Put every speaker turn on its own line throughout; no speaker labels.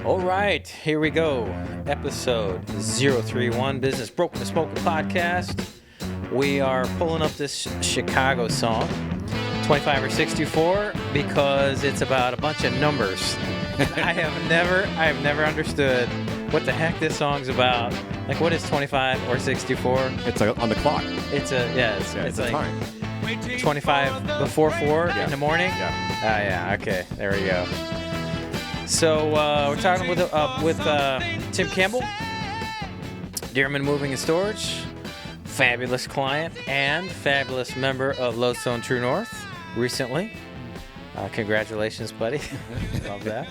All right, here we go. Episode 031, Business Broken the Smokin Podcast. We are pulling up this Chicago song, 25 or 64, because it's about a bunch of numbers. I have never understood what the heck this song's about. Like, what is 25 or 64?
It's on the clock.
It's like
time.
25 before 4 in the morning?
Yeah.
Ah, yeah, okay, there we go. So we're talking with Tim Campbell, Dearman Moving and Storage, fabulous client and fabulous member of Lodestone True North recently. Congratulations, buddy. Love that.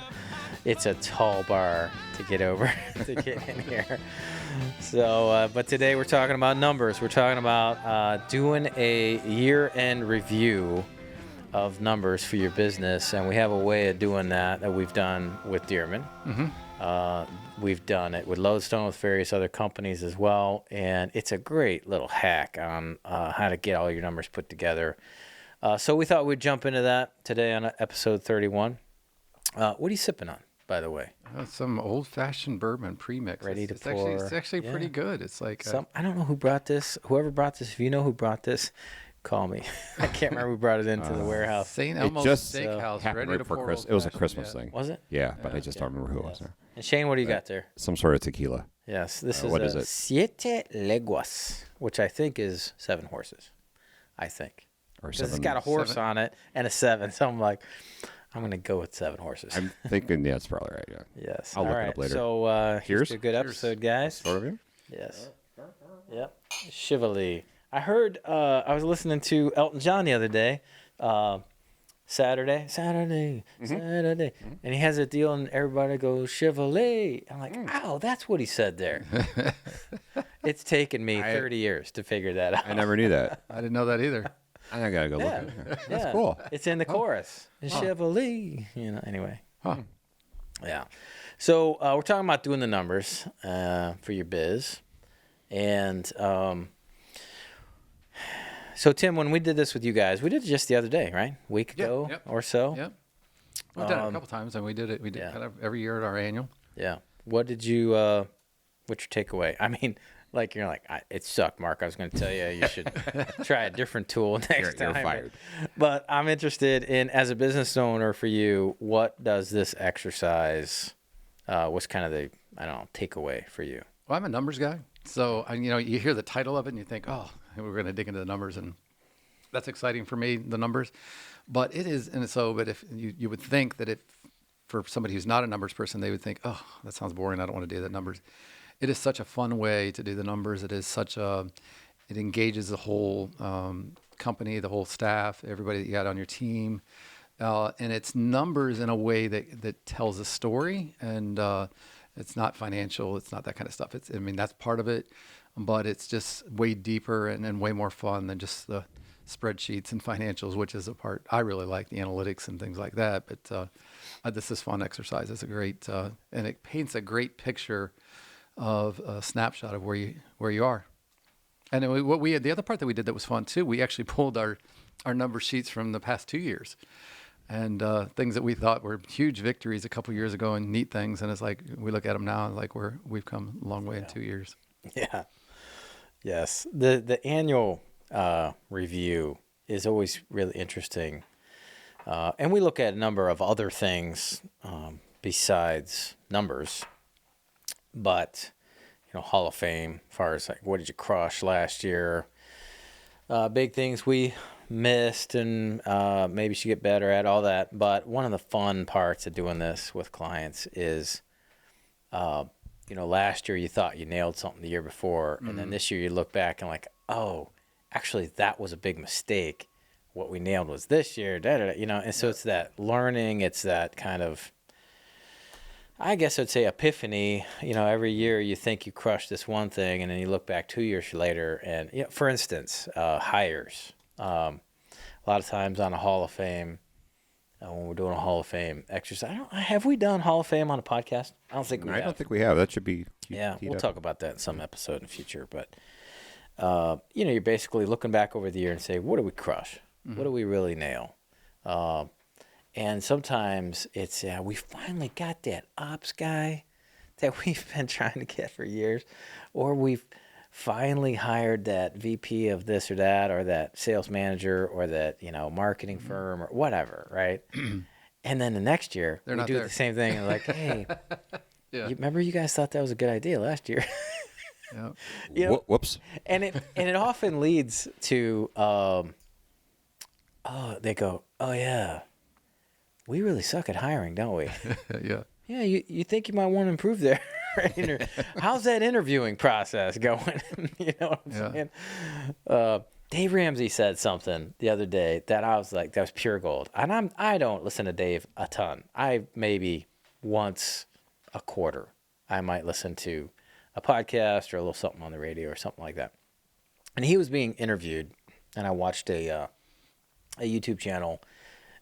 It's a tall bar to get over to get in here. So, but today we're talking about numbers. We're talking about doing a year-end review of numbers for your business, and we have a way of doing that we've done with Dearman. Mm-hmm. We've done it with Lodestone, with various other companies as well, and it's a great little hack on how to get all your numbers put together. So we thought we'd jump into that today on episode 31. What are you sipping on, by the way?
Some old-fashioned bourbon premix.
Ready to pour.
It's actually pretty good. It's like
I don't know who brought this. Whoever brought this, if you know who brought this, call me. I can't remember who brought it into the warehouse.
St. Elmo's Steakhouse,
happened
ready
right
to pour.
It was a Christmas thing.
Was it?
Yeah, but I just don't remember who it was.
And Shane, what do you got there?
Some sort of tequila.
Yes, this is
what
a
is it?
Siete Leguas, which I think is 7 horses. I think.
Or
Because it's
7.
got a horse on it and a 7. So I'm like, I'm going to go with 7 horses.
I'm thinking, yeah, it's probably right. Yeah.
Yes.
I'll
All
look
right.
it up later.
So here's
Cheers.
a good episode, guys.
Sort of.
Yes. Yep. Chevrolet. I heard, I was listening to Elton John the other day, Saturday, and he has a deal and everybody goes, Chevrolet. I'm like, oh, that's what he said there. It's taken me 30 years to figure that out.
I never knew that.
I didn't know that either.
I gotta go look
Yeah.
at it.
Yeah.
That's cool.
It's in the chorus. Chevrolet. Anyway.
Huh.
Yeah. So we're talking about doing the numbers for your biz. And so, Tim, when we did this with you guys, we did it just the other day, right? A week ago or so?
Yep. We've done it a couple times, and we did it. We did kind of every year at our annual.
Yeah. What did you, what's your takeaway? I mean, like, you're like, it sucked, Mark. I was going to tell you should try a different tool next time.
You're fired.
But I'm interested in, as a business owner for you, what does this exercise, what's kind of the, takeaway for you?
Well, I'm a numbers guy, so you hear the title of it and you think, oh, we're going to dig into the numbers, and that's exciting for me, the numbers. But it is, but if you would think that for somebody who's not a numbers person, they would think, oh, that sounds boring. I don't want to do the numbers. It is such a fun way to do the numbers. It engages the whole company, the whole staff, everybody that you got on your team. And it's numbers in a way that tells a story, and it's not financial. It's not that kind of stuff. That's part of it, but it's just way deeper and way more fun than just the spreadsheets and financials, which is a part I really like, the analytics and things like that. But this is fun exercise. It's a great, and it paints a great picture of a snapshot of where you are. And then the other part that we did that was fun too, we actually pulled our number sheets from the past 2 years, and things that we thought were huge victories a couple years ago and neat things. And it's like, we look at them now and like we've come a long way in 2 years.
Yeah. Yes. The annual review is always really interesting. And we look at a number of other things besides numbers. But, Hall of Fame, as far as like, what did you crush last year? Big things we missed and maybe should get better at, all that. But one of the fun parts of doing this with clients is, last year you thought you nailed something the year before. And then this year you look back and like, oh, actually that was a big mistake. What we nailed was this year, and so it's that learning, it's that kind of, I guess I'd say epiphany. Every year you think you crushed this one thing, and then you look back 2 years later. And for instance, hires. A lot of times on a Hall of Fame, when we're doing a Hall of Fame exercise, have we done Hall of Fame on a podcast? I don't think we have.
I don't think we have. That should be.
We'll talk about that in some episode in the future. But you're basically looking back over the year and say, what did we crush? Mm-hmm. What do we really nail? And sometimes it's, we finally got that ops guy that we've been trying to get for years, or we've finally hired that VP of this or that, or that sales manager, or that, marketing firm or whatever, right? And then the next year,
They're
we
not
do
there.
the same thing. And like, hey,
Yeah.
remember you guys thought that was a good idea last year?
Yeah.
Whoops.
And it often leads to, they go, oh yeah, we really suck at hiring, don't we?
Yeah.
Yeah, you think you might want to improve there. How's that interviewing process going? You know what I'm saying? Dave Ramsey said something the other day that I was like, that was pure gold. And I don't listen to Dave a ton. I maybe once a quarter I might listen to a podcast or a little something on the radio or something like that. And he was being interviewed, and I watched a YouTube channel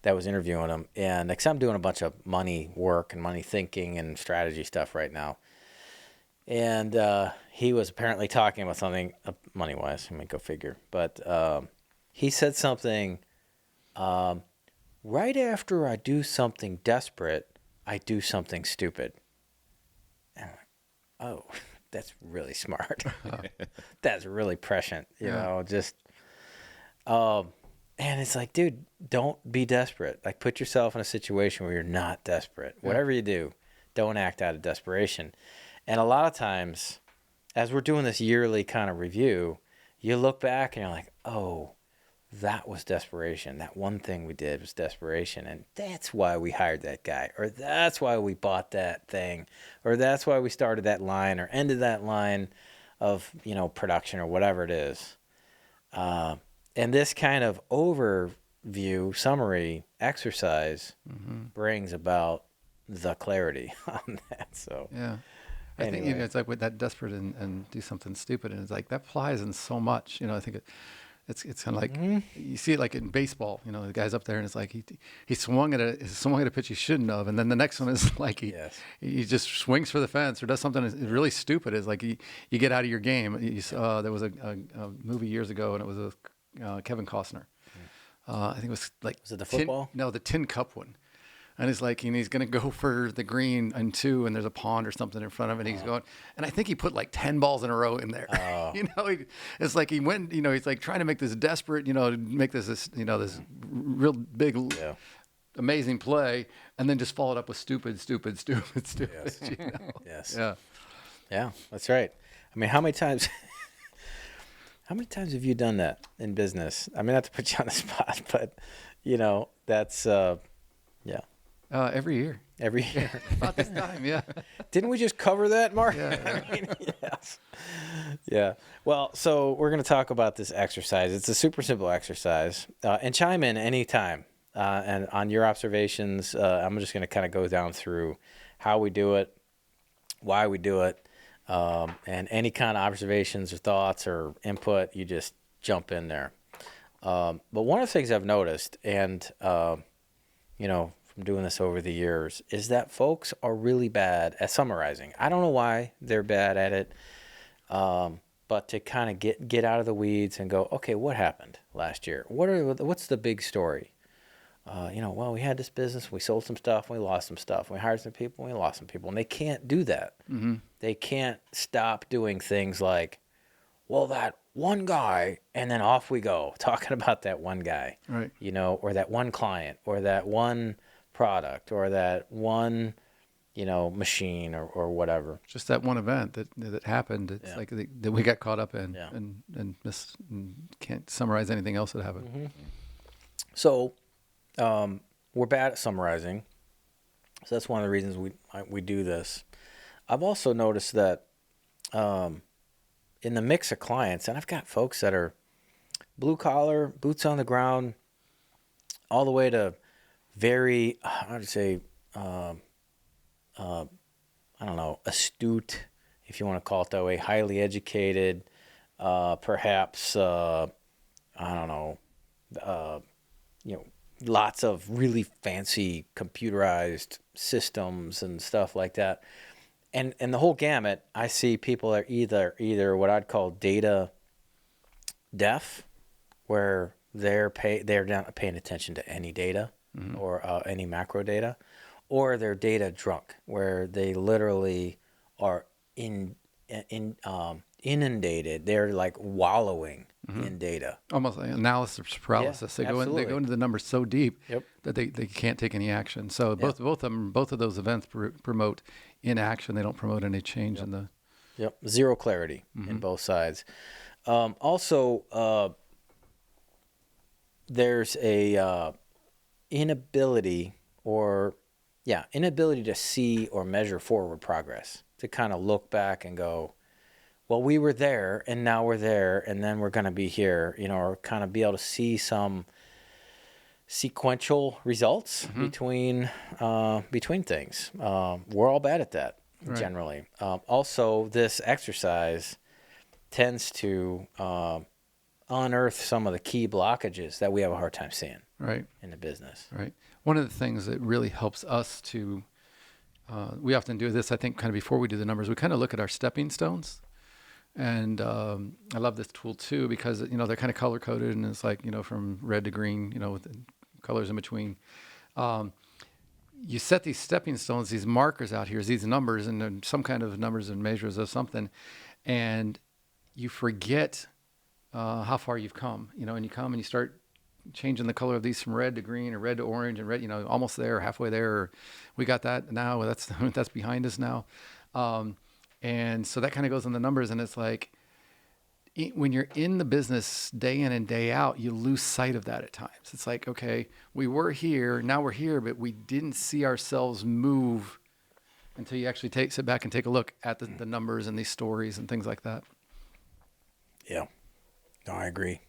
that was interviewing him. And because I'm doing a bunch of money work and money thinking and strategy stuff right now. And he was apparently talking about something money-wise. I mean, go figure. But he said something, right after I do something desperate, I do something stupid. And I'm like, oh, that's really smart. That's really prescient, you know, just... and it's like, dude, don't be desperate. Like, put yourself in a situation where you're not desperate. Yeah. Whatever you do, don't act out of desperation. And a lot of times, as we're doing this yearly kind of review, you look back and you're like, oh, that was desperation. That one thing we did was desperation. And that's why we hired that guy. Or that's why we bought that thing. Or that's why we started that line or ended that line of, production or whatever it is. And this kind of overview, summary exercise brings about the clarity on that. So
yeah,
anyway.
I think it's like with that desperate and do something stupid, and it's like that applies in so much. I think it's kind of like you see it like in baseball. The guy's up there and it's like he swung at a pitch he shouldn't have, and then the next one is like he just swings for the fence or does something really stupid. It's like you get out of your game. There was a movie years ago, and it was a Kevin Costner. I think it was like...
Was it the football?
The Tin Cup one. And it's like, he's going to go for the green and 2, and there's a pond or something in front of him, and he's going... And I think he put like 10 balls in a row in there. It's like he went, he's like trying to make this desperate, make this real big, amazing play, and then just follow it up with stupid. Yes.
Yes.
Yeah.
Yeah, that's right. I mean, how many times... How many times have you done that in business? I mean, not to put you on the spot, but, that's,
every year.
Every year.
About this time, yeah.
Didn't we just cover that, Mark?
Yeah.
I mean, yes. Yeah. Well, so we're going to talk about this exercise. It's a super simple exercise. And chime in anytime. And on your observations, I'm just going to kind of go down through how we do it, why we do it. And any kind of observations or thoughts or input, you just jump in there. But one of the things I've noticed, and, from doing this over the years, is that folks are really bad at summarizing. I don't know why they're bad at it, but to kind of get out of the weeds and go, okay, what happened last year? What's the big story? Well, we had this business, we sold some stuff, we lost some stuff, we hired some people, we lost some people, and they can't do that. Mm-hmm. They can't stop doing things like, well, that one guy, and then off we go, talking about that one guy,
right?
Or that one client, or that one product, or that one, machine, or whatever.
Just that one event that happened. It's like that we got caught up in, and can't summarize anything else that happened.
Mm-hmm. So. We're bad at summarizing, so that's one of the reasons we do this. I've also noticed that in the mix of clients, and I've got folks that are blue collar, boots on the ground, all the way to very, I would say, I don't know, astute, if you want to call it that way, highly educated, perhaps, I don't know, lots of really fancy computerized systems and stuff like that. And the whole gamut, I see people are either what I'd call data deaf, where they're not paying attention to any data. or any macro data, or they're data drunk, where they literally are inundated. They're like wallowing in data.
Almost like analysis paralysis.
Yeah,
they go into the numbers so deep that they can't take any action. So both of those events promote inaction. They don't promote any change in the.
Yep, zero clarity in both sides. Also, there's a inability to see or measure forward progress, to kind of look back and go, well, we were there and now we're there and then we're going to be here, or kind of be able to see some sequential results between things. We're all bad at that generally. Also, this exercise tends to unearth some of the key blockages that we have a hard time seeing in the business.
Right. One of the things that really helps us to, we often do this, I think, kind of before we do the numbers, we kind of look at our stepping stones. And I love this tool too, because, they're kind of color coded and it's like, from red to green, with the colors in between. You set these stepping stones, these markers out here, these numbers, and then some kind of numbers and measures of something. And you forget how far you've come, and you come and you start changing the color of these from red to green or red to orange and red, almost there, halfway there. Or we got that now. That's behind us now. And so that kind of goes in the numbers, and it's like when you're in the business day in and day out, you lose sight of that at times. It's like, okay, we were here, now we're here, but we didn't see ourselves move until you actually sit back and take a look at the numbers and these stories and things like that.
Yeah, no, I agree,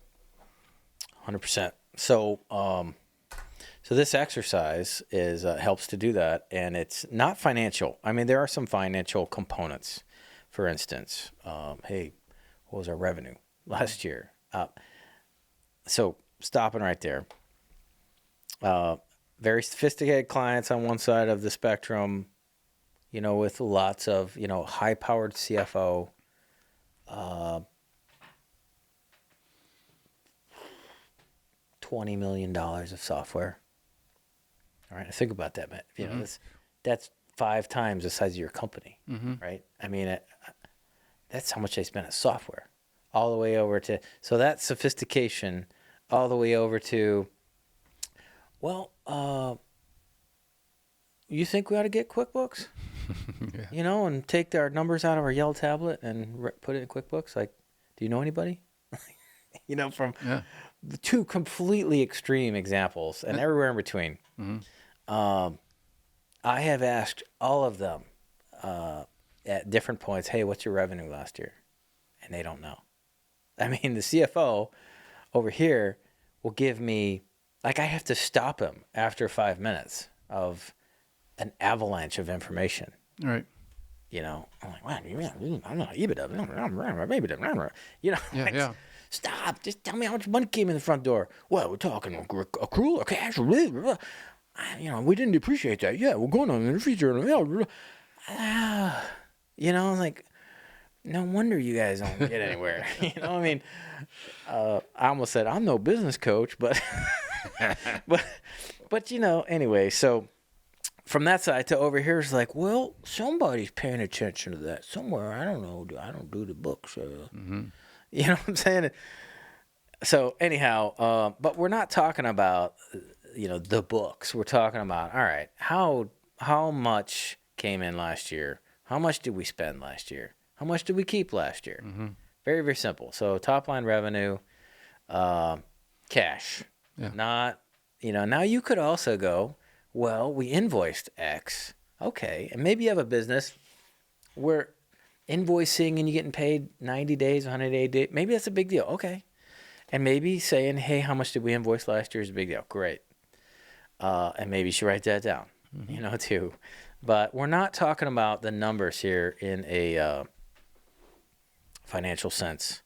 100%. So, so this exercise helps to do that, and it's not financial. I mean, there are some financial components. For instance, hey, what was our revenue last year? So stopping right there. Very sophisticated clients on one side of the spectrum, with lots of, high-powered CFO. $20 million of software. All right, think about that, man. That's 5 times the size of your company, right? I mean, that's how much they spend on software, all the way over to, so that sophistication, all the way over to, you think we ought to get QuickBooks? And take our numbers out of our yellow tablet and put it in QuickBooks? Like, do you know anybody? From the 2 completely extreme examples and everywhere in between. I have asked all of them at different points, hey, what's your revenue last year? And they don't know. I mean, the CFO over here will give me, like, I have to stop him after 5 minutes of an avalanche of information.
Right.
I'm like, wow, I'm not EBITDA, maybe, stop, just tell me how much money came in the front door. Well, we're talking accrual or cash. We didn't appreciate that. Yeah, we're going on in the future. Like, no wonder you guys don't get anywhere. I mean, I almost said I'm no business coach, but, anyway. So from that side to over here is like, well, somebody's paying attention to that somewhere. I don't know. I don't do the books. You know what I'm saying? So anyhow, but we're not talking about, the books. We're talking about, all right, how much came in last year? How much did we spend last year? How much did we keep last year? Very, very simple. So top line revenue, cash. Yeah. Not, now you could also go, well, we invoiced X. Okay. And maybe you have a business where invoicing and you're getting paid 90 days, 180 days. Maybe that's a big deal. Okay. And maybe saying, hey, how much did we invoice last year is a big deal. Great. And maybe you should write that down, too. But we're not talking about the numbers here in a financial sense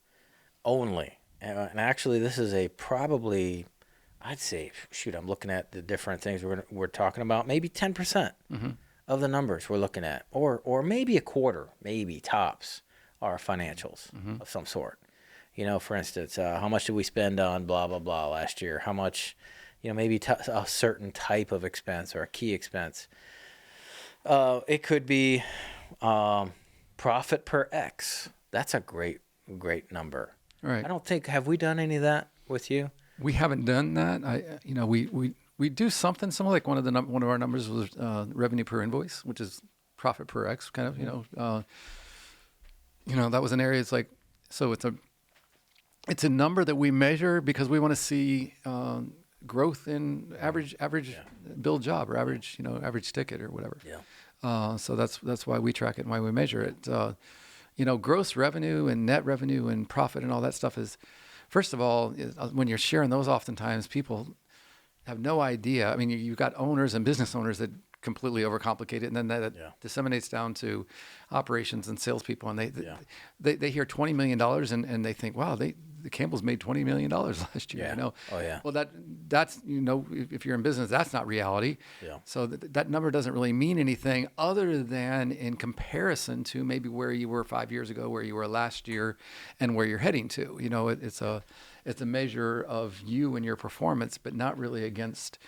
only. And actually, this is probably, I'd say, I'm looking at the different things we're talking about, maybe 10%. Of the numbers we're looking at, or maybe a quarter, maybe tops, are financials of some sort. For instance, how much did we spend on blah, blah, blah last year? How much, maybe a certain type of expense or a key expense. It could be profit per X. That's a great number.
Right.
I don't think, have we done any of that with you?
We haven't done that. We do something similar. Like one of our numbers was revenue per invoice, which is profit per X, kind of. That was an area. It's like, so it's a number that we measure because we want to see growth in average billed job or average ticket or whatever.
Yeah.
So that's why we track it and why we measure it. Gross revenue and net revenue and profit and all that stuff is, first of all, when you're sharing those, oftentimes people have no idea. I mean, you've got owners and business owners that completely overcomplicate it, and then that disseminates down to operations and salespeople, and they hear $20 million and they think, wow, the Campbell's made $20 million last year.
Yeah. Oh yeah.
Well, that's if you're in business, that's not reality.
Yeah. So
that number doesn't really mean anything other than in comparison to maybe where you were 5 years ago, where you were last year, and where you're heading to. It's a measure of you and your performance, but not really against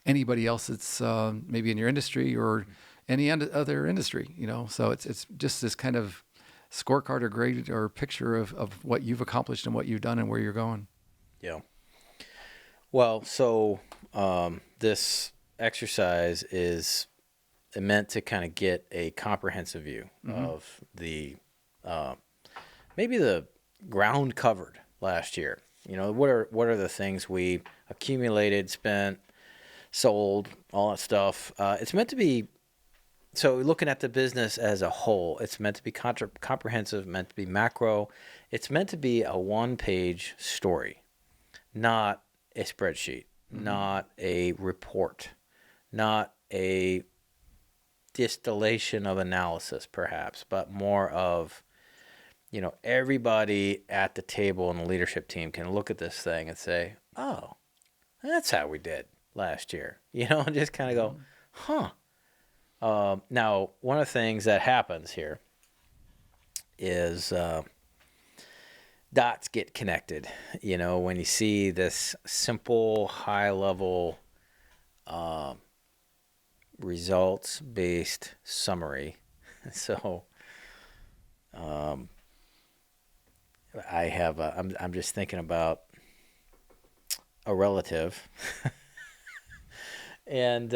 anybody else that's maybe in your industry or any other industry. So it's just this kind of scorecard or grade or picture of what you've accomplished and what you've done and where you're going.
Yeah. Well, so this exercise is meant to kind of get a comprehensive view of the maybe the ground covered last year. What are the things we accumulated, spent, sold, all that stuff. It's meant to be. So looking at the business as a whole, it's meant to be comprehensive, meant to be macro. It's meant to be a one-page story, not a spreadsheet, not a report, not a distillation of analysis perhaps, but more of, everybody at the table and the leadership team can look at this thing and say, oh, that's how we did last year, and just kind of go, huh. Now, one of the things that happens here is dots get connected. When you see this simple, high-level results-based summary. So I have I'm just thinking about a relative and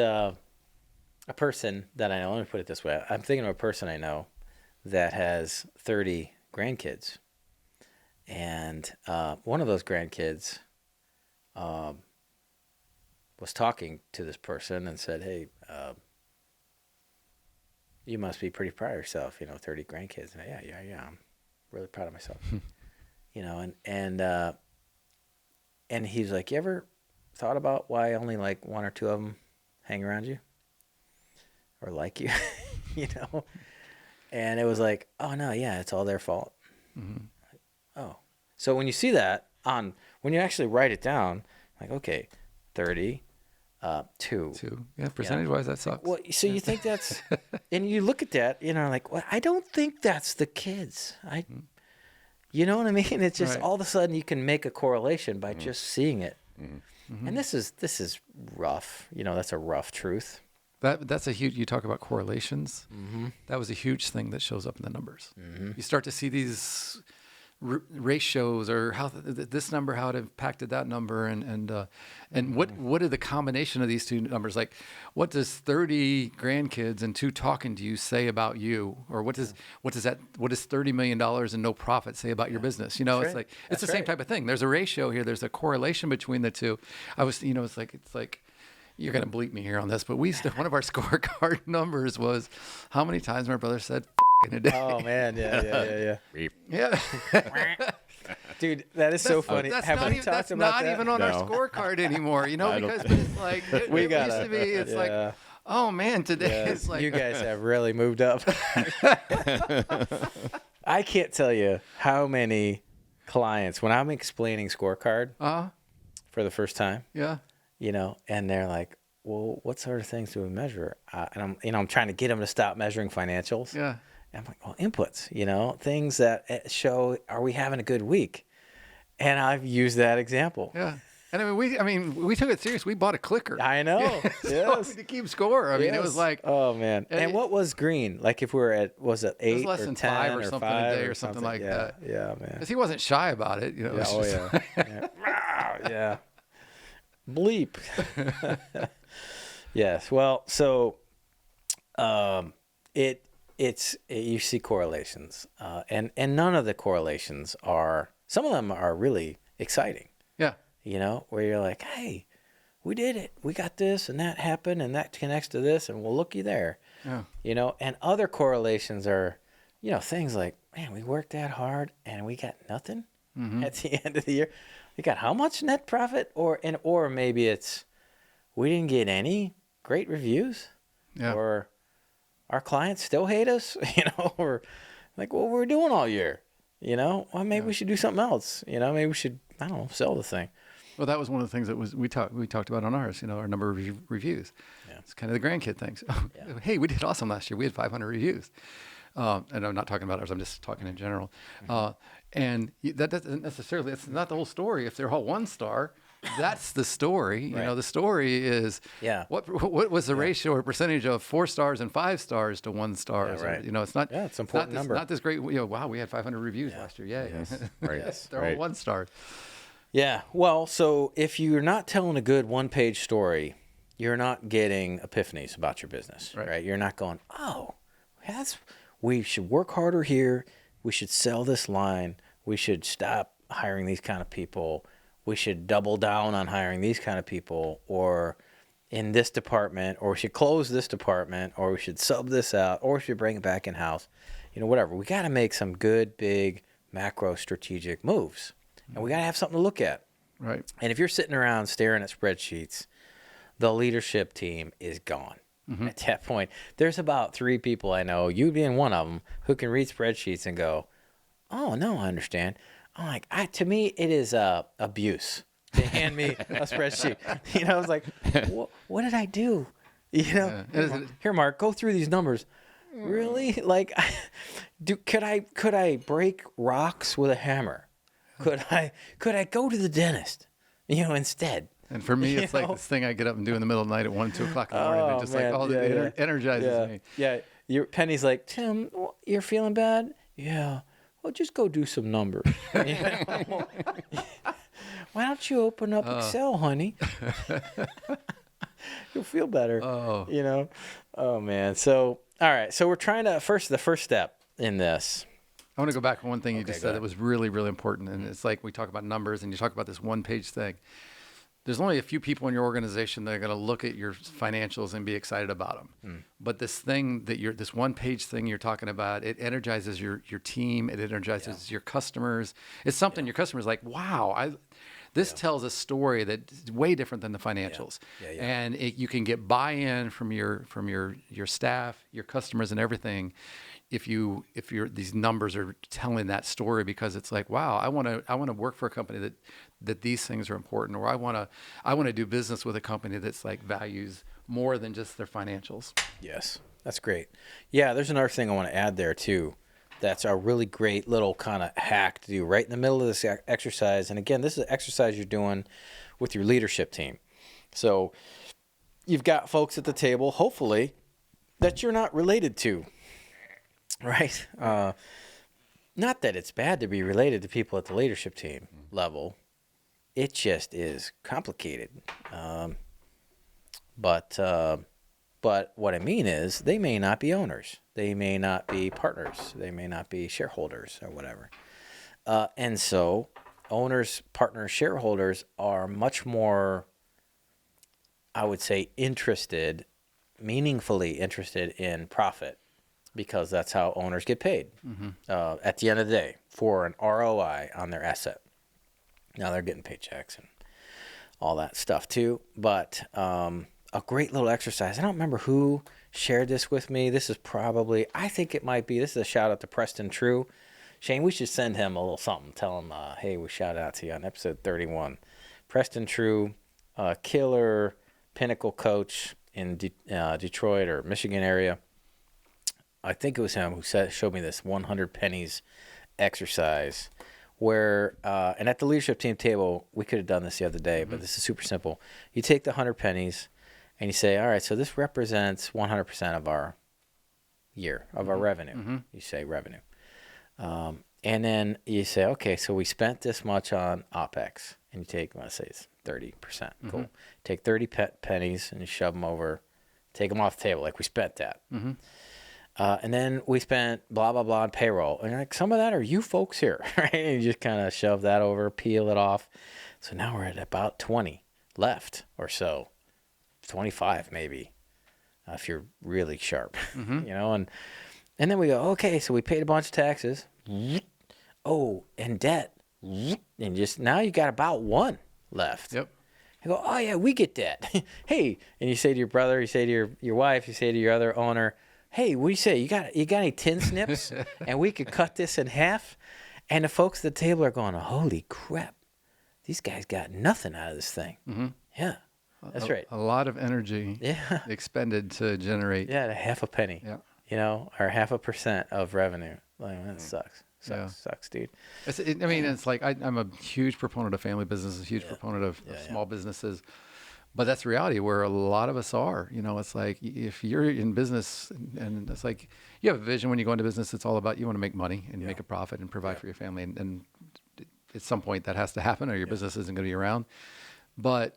a person that I know. Let me put it this way. I'm thinking of a person I know that has 30 grandkids. And one of those grandkids was talking to this person and said, hey, you must be pretty proud of yourself, 30 grandkids. And yeah, I'm really proud of myself. And he's like, you ever thought about why only like one or two of them hang around you? Or like you, and it was like, oh no, yeah, it's all their fault. Mm-hmm. Oh, so when you see that when you actually write it down, like, okay, 30, 2.
Yeah, percentage wise, that sucks.
Well, so you think that's, and you look at that, like, well, I don't think that's the kids. You know what I mean? It's just all of a sudden you can make a correlation by just seeing it. Mm-hmm. And this is rough. That's a rough truth.
That's a huge. You talk about correlations. Mm-hmm. That was a huge thing that shows up in the numbers. Mm-hmm. You start to see these ratios or how this number, how it impacted that number, and what are the combination of these two numbers? Like, what does 30 grandkids and 2 talking to you say about you, or what does $30 million and no profit say about your business? It's like it's the same type of thing. There's a ratio here. There's a correlation between the two. It's like. You're going to bleep me here on this, but one of our scorecard numbers was how many times my brother said in a day.
Oh man, yeah.
Yeah.
Dude, that is so funny.
That's
Have we talked
that's
about
not
that?
even on our scorecard anymore, because it's like it used to be. It's like, oh man, today it's like
you guys have really moved up. I can't tell you how many clients when I'm explaining scorecard for the first time.
Yeah.
And they're like, well, what sort of things do we measure? And I'm trying to get them to stop measuring financials.
Yeah.
And I'm like, well, inputs, things that show, are we having a good week? And I've used that example.
Yeah. And I mean, we took it serious. We bought a clicker.
I know. Yes.
To keep score. I mean, it was like,
oh man. And what was green? Like if we were at, was it 8
it was less
or
than
10
5 or something a day or something like
yeah.
that.
Yeah, man.
Because he wasn't shy about it. You know.
Yeah,
It was
yeah. Bleep. Yes. Well, so you see correlations, and none of the correlations are. Some of them are really exciting.
Yeah.
You know, where you're like, hey, we did it. We got this, and that happened, and that connects to this, and we'll looky there.
Yeah.
You know, and other correlations are, you know, things like, man, we worked that hard, and we got nothing at the end of the year. We got how much net profit, or maybe it's we didn't get any great reviews, or our clients still hate us, you know, or like what we're doing all year, you know. Well, maybe we should do something else, you know. Maybe we should, I don't know, sell the thing.
Well, that was one of the things that we talked about on ours, you know, our number of reviews. Yeah. It's kind of the grandkid things. Hey, we did awesome last year. We had 500 reviews. And I'm not talking about ours. I'm just talking in general. And that doesn't necessarily, it's not the whole story. If they're all 1 star, that's the story. You know, the story is what was the ratio or percentage of 4 stars and 5 stars to 1 star?
Yeah, right.
You know, it's not.
Yeah, it's an important number.
Not this great. You know, wow, we had 500 reviews last year. Yay!
Yes. Right.
Yes, they're all 1 star.
Yeah. Well, so if you're not telling a good 1-page story, you're not getting epiphanies about your business, right? You're not going, oh, we should work harder here. We should sell this line. We should stop hiring these kind of people. We should double down on hiring these kind of people, or in this department, or we should close this department, or we should sub this out, or we should bring it back in-house, you know, whatever. We got to make some good, big, macro strategic moves, and we got to have something to look at.
Right.
And if you're sitting around staring at spreadsheets, the leadership team is gone. At that point, there's about 3 people I know, you being one of them, who can read spreadsheets and go, oh, no, I understand. I'm like, to me, it is abuse to hand me a spreadsheet. You know, I was like, what did I do? You know, here, Mark, go through these numbers. Really? Like, could I break rocks with a hammer? Could I go to the dentist, you know, instead?
And for me, it's like this thing I get up and do in the middle of the night at 1, 2 o'clock in the morning. It just energizes me.
Yeah. Your Penny's like, Tim, you're feeling bad? Yeah. Well, just go do some numbers. You know? Why don't you open up Excel, honey? You'll feel better. Oh. You know? Oh, man. So, all right. So we're trying to, the first step in this.
I want to go back on one thing you just said that was really, really important. And it's like we talk about numbers and you talk about this 1-page thing. There's only a few people in your organization that are going to look at your financials and be excited about them. But this thing that this 1-page thing you're talking about, it energizes your team. It energizes your customers. It's something your customers like, wow, this tells a story that's way different than the financials. And you can get buy-in from your staff, your customers, and everything. If these numbers are telling that story, because it's like, wow, I want to work for a company that these things are important, or I want to do business with a company that's like values more than just their financials.
Yes, that's great. Yeah, there's another thing I want to add there too. That's a really great little kind of hack to do right in the middle of this exercise. And again, this is an exercise you're doing with your leadership team. So you've got folks at the table, hopefully, that you're not related to. Right. Not that it's bad to be related to people at the leadership team level. It just is complicated. But what I mean is they may not be owners. They may not be partners. They may not be shareholders or whatever. And so owners, partners, shareholders are much more, I would say, meaningfully interested in profit. Because that's how owners get paid at the end of the day for an ROI on their asset. Now they're getting paychecks and all that stuff too. But a great little exercise. I don't remember who shared this with me. This is probably, I think it might be, this is a shout out to Preston True. Shane, we should send him a little something. Tell him, hey, we shout out to you on episode 31. Preston True, killer pinnacle coach in Detroit or Michigan area. I think it was him who showed me this 100 pennies exercise where and at the leadership team table, we could have done this the other day, but this is super simple. You take the 100 pennies and you say, all right, so this represents 100% of our year, of our revenue. You say revenue. And then you say, okay, so we spent this much on OPEX. And you take, let's say it's 30%. Cool. Take 30 pennies and you shove them over, take them off the table, like we spent that. And then we spent blah, blah, blah on payroll. And you're like, some of that are you folks here, right? And you just kind of shove that over, peel it off. So now we're at about 20 left or so, 25 maybe, if you're really sharp, you know? And then we go, okay, so we paid a bunch of taxes. Oh, and debt. And just now you got about 1 left.
Yep.
You go, oh, yeah, we get that. Hey, and you say to your brother, you say to your wife, you say to your other owner, hey, what do you say? You got any tin snips? And we could cut this in half? And the folks at the table are going, holy crap, these guys got nothing out of this thing. Yeah, that's right.
A lot of energy expended to generate.
Yeah, half a penny.
Yeah.
You know, or 0.5% of revenue. Like, that sucks. Sucks, dude.
It's like I'm a huge proponent of family businesses, a huge proponent of small businesses. But that's the reality where a lot of us are. You know, it's like if you're in business and it's like you have a vision when you go into business, it's all about you want to make money and make a profit and provide for your family. And at some point that has to happen or your business isn't going to be around. But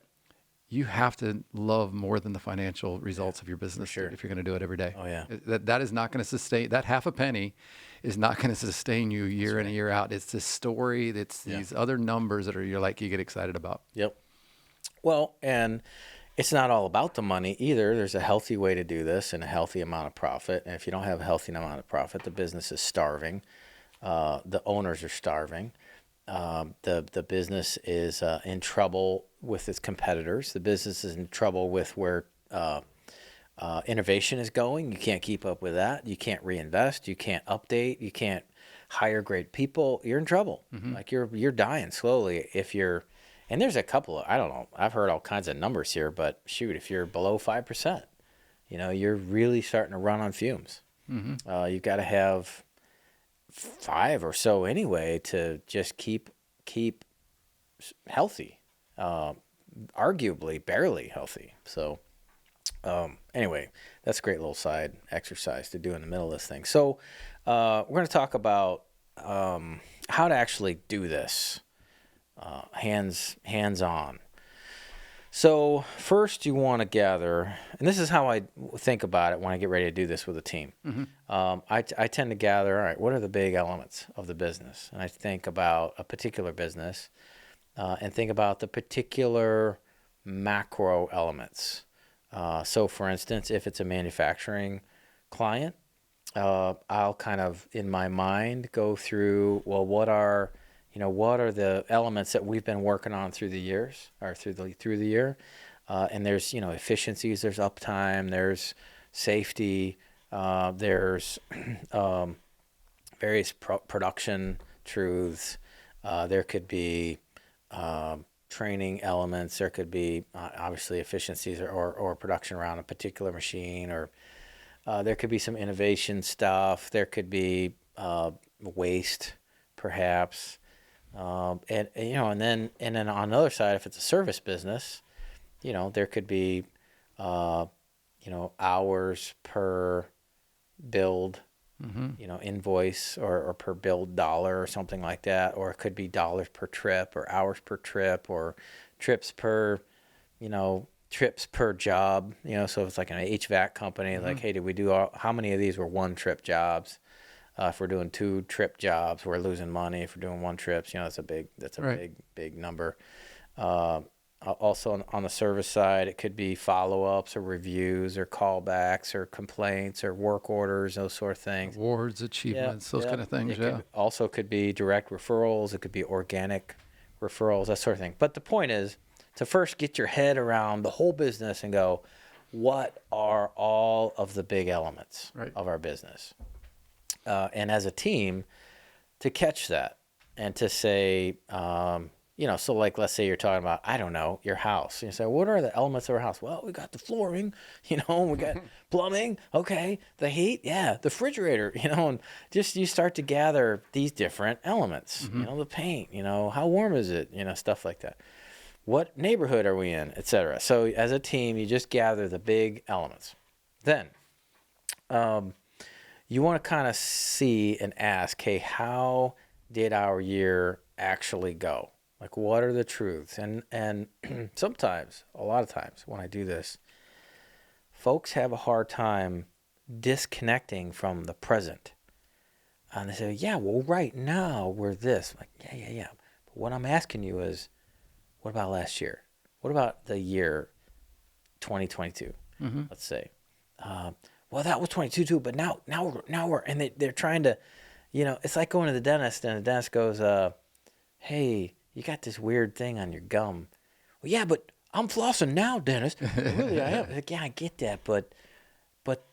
you have to love more than the financial results of your business if you're going to do it every day.
Oh, yeah.
That is not going to sustain, that half a penny is not going to sustain you year in and year out. It's this story, it's these other numbers that you get excited about.
Yep. Well, and it's not all about the money either. There's a healthy way to do this and a healthy amount of profit. And if you don't have a healthy amount of profit, the business is starving. The owners are starving. The business is in trouble with its competitors. The business is in trouble with where innovation is going. You can't keep up with that. You can't reinvest. You can't update. You can't hire great people. You're in trouble. Like you're dying slowly if you're. And there's a couple of, I don't know, I've heard all kinds of numbers here, but shoot, if you're below 5%, you know, you're really starting to run on fumes. You've got to have 5 or so anyway to just keep healthy, arguably barely healthy. So anyway, that's a great little side exercise to do in the middle of this thing. So we're going to talk about how to actually do this. Hands-on. So first you want to gather, and this is how I think about it when I get ready to do this with a team. I tend to gather, all right, what are the big elements of the business? And I think about a particular business and think about the particular macro elements. So for instance, if it's a manufacturing client, I'll kind of, in my mind, go through, well, what are the elements that we've been working on through the years or through the year? And there's, efficiencies, there's uptime, there's safety, there's various production truths. There could be training elements. There could be obviously efficiencies or production around a particular machine, or there could be some innovation stuff. There could be waste, perhaps. And then on the other side, if it's a service business, there could be, hours per build, invoice or per build dollar or something like that. Or it could be dollars per trip or hours per trip or trips per job, so if it's like an HVAC company, like, hey, did we do how many of these were 1-trip jobs? If we're doing 2-trip jobs, we're losing money. If we're doing 1 trips, that's a big number. Also on the service side, it could be follow-ups or reviews or callbacks or complaints or work orders, those sort of things.
Awards, achievements, those kind of things.
Also could be direct referrals. It could be organic referrals, that sort of thing. But the point is to first get your head around the whole business and go, what are all of the big elements of our business? And as a team, to catch that and to say, So like, let's say you're talking about, I don't know, your house. You say, what are the elements of our house? Well, we got the flooring, we got plumbing. Okay. The heat. Yeah. The refrigerator, and just, you start to gather these different elements, the paint, how warm is it? Stuff like that. What neighborhood are we in, etc. So as a team, you just gather the big elements. Then, you want to kind of see and ask, hey, how did our year actually go? Like, what are the truths? And sometimes, a lot of times when I do this, folks have a hard time disconnecting from the present. And they say, yeah, well, right now we're this. I'm like, yeah. But what I'm asking you is, what about last year? What about the year 2022, let's say? Well, that was 22 too, but now we're, and they're trying to, it's like going to the dentist, and the dentist goes, hey, you got this weird thing on your gum. Well, yeah, but I'm flossing now, dentist. Really, I am. Like, yeah, I get that, but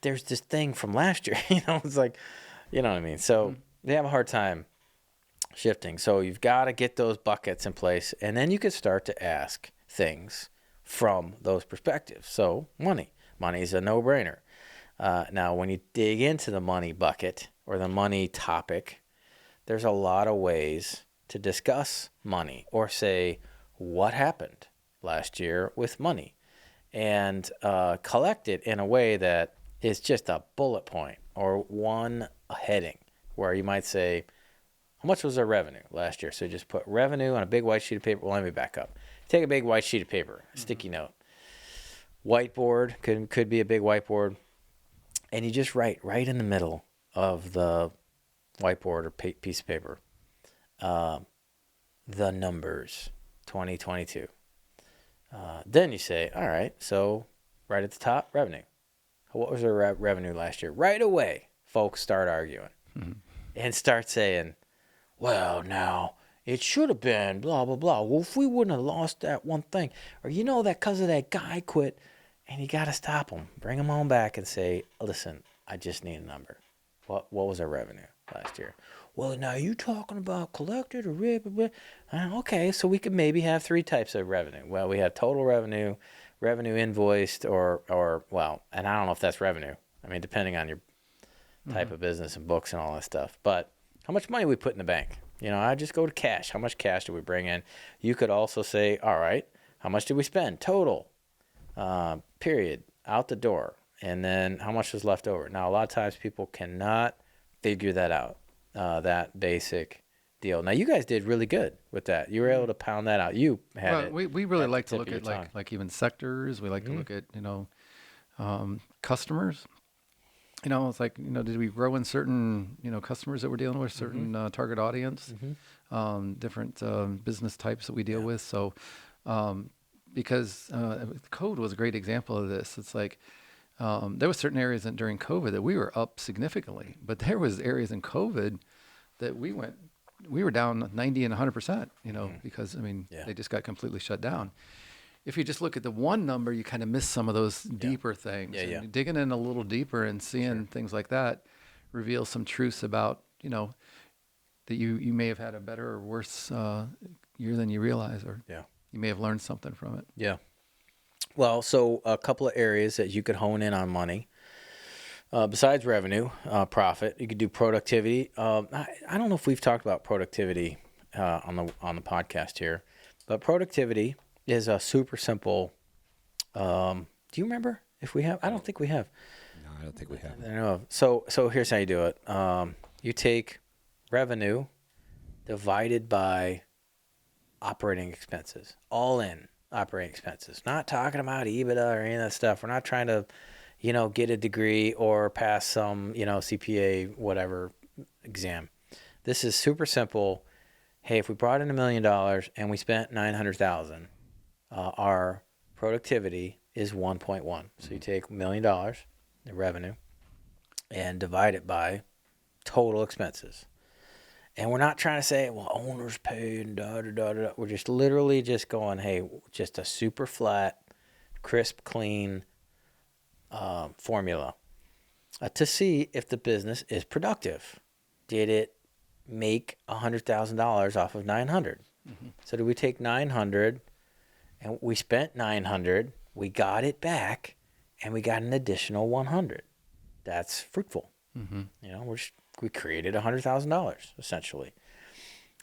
there's this thing from last year. It's like, you know what I mean? So they have a hard time shifting. So you've got to get those buckets in place, and then you can start to ask things from those perspectives. So money is a no-brainer. Now, when you dig into the money bucket or the money topic, there's a lot of ways to discuss money or say what happened last year with money, and collect it in a way that is just a bullet point or one heading where you might say, how much was our revenue last year? So just put revenue on a big white sheet of paper. Well, let me back up. Take a big white sheet of paper, sticky note. Whiteboard, could be a big whiteboard. And you just write right in the middle of the whiteboard or piece of paper, the numbers, 2022. Then you say, all right, so right at the top, revenue. What was our revenue last year? Right away, folks start arguing and start saying, well, now, it should have been blah, blah, blah. Well, if we wouldn't have lost that one thing, or that because of that guy quit, and you got to stop him, bring him on back and say, listen, I just need a number. What was our revenue last year? Well, now you talking about collected or okay, so we could maybe have three types of revenue. Well, we have total revenue, revenue invoiced, or and I don't know if that's revenue. I mean, depending on your type of business and books and all that stuff. But how much money we put in the bank? I just go to cash. How much cash do we bring in? You could also say, all right, how much did we spend total? Period, out the door. And then how much was left over? Now, a lot of times people cannot figure that out, that basic deal. Now, you guys did really good with that. You were able to pound that out. You had it.
We really like to look at like even sectors. We like to look at, customers. It's like, did we grow in certain, customers that we're dealing with, certain target audience, different business types that we deal with. So, because code was a great example of this. It's like there was certain areas during COVID that we were up significantly, but there was areas in COVID that we were down 90 and 100%, because they just got completely shut down. If you just look at the one number, you kind of miss some of those deeper things. And digging in a little deeper and seeing things like that reveals some truths about, that you may have had a better or worse year than you realize, or you may have learned something from it. Yeah.
Well, so a couple of areas that you could hone in on money. Besides revenue, profit, you could do productivity. I don't know if we've talked about productivity on the podcast here, but productivity is a super simple. Do you remember if we have? I don't think we have.
No, I don't think we have.
I know. So here's how you do it. You take revenue divided by operating expenses, all in operating expenses. Not talking about EBITDA or any of that stuff. We're not trying to, get a degree or pass some, CPA, whatever exam. This is super simple. Hey, if we brought in $1 million and we spent $900,000, our productivity is 1.1. So you take $1 million in revenue and divide it by total expenses. And we're not trying to say, well, owners paid and da-da-da-da. We're just literally just going, hey, just a super flat, crisp, clean formula to see if the business is productive. Did it make $100,000 off of 900? So do we take 900 and we spent 900, we got it back, and we got an additional 100? That's fruitful. You know, we created $100,000 essentially.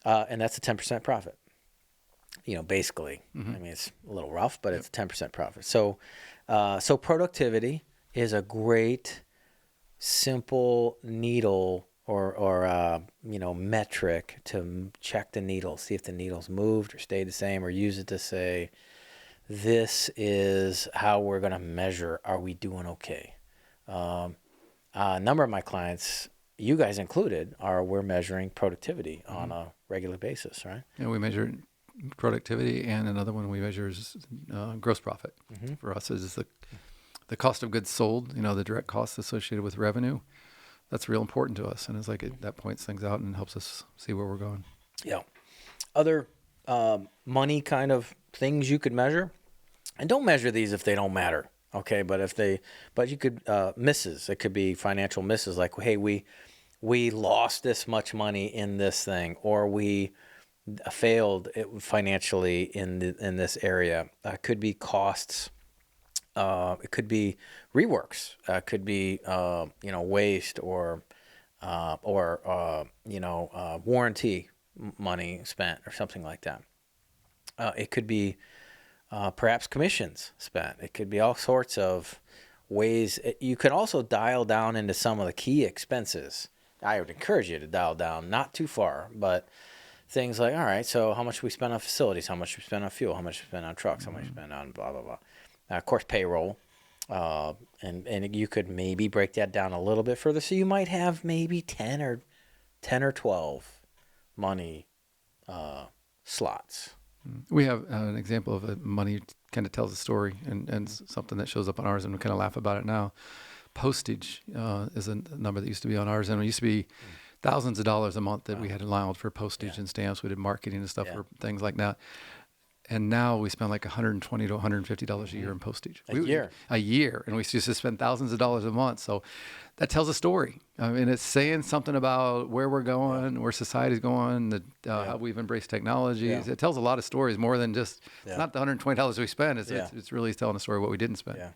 And that's a 10% profit. You know, basically, I mean, it's a little rough, but it's a 10% profit. So, so productivity is a great, simple needle or you know, metric to check the needle, see if the needle's moved or stayed the same, or use it to say, this is how we're going to measure, are we doing okay? A number of my clients, you guys included, we're measuring productivity on a regular basis, right?
Yeah, we measure productivity, and another one we measure is gross profit. For us is the cost of goods sold, you know, the direct costs associated with revenue. That's real important to us, and it's like that points things out and helps us see where we're going. Yeah.
Other money kind of things you could measure, and don't measure these if they don't matter, okay? But you could misses. It could be financial misses, like, hey, we lost this much money in this thing, or we failed financially in this area. Could be costs. It could be reworks. Could be you know, waste or you know, warranty money spent or something like that. It could be perhaps commissions spent. It could be all sorts of ways. You can also dial down into some of the key expenses. I would encourage you to dial down, not too far, but things like, all right, so how much we spend on facilities, how much we spend on fuel, how much we spend on trucks, how much we spend on blah, blah, blah. Of course, payroll. And you could maybe break that down a little bit further. So you might have maybe 10 or 12 money slots.
We have an example of a money kind of tells a story and something that shows up on ours, and we kind of laugh about it now. Postage is a number that used to be on ours, and it used to be thousands of dollars a month that we had allowed for postage and stamps. We did marketing and stuff for things like that. And now we spend like $120 to $150 a year in postage. A year. And we used to spend thousands of dollars a month. So that tells a story. I mean, it's saying something about where we're going, where society's going, how we've embraced technologies. It tells a lot of stories, more than just, it's not the $120 we spend. It's really telling a story of what we didn't spend.
Yeah.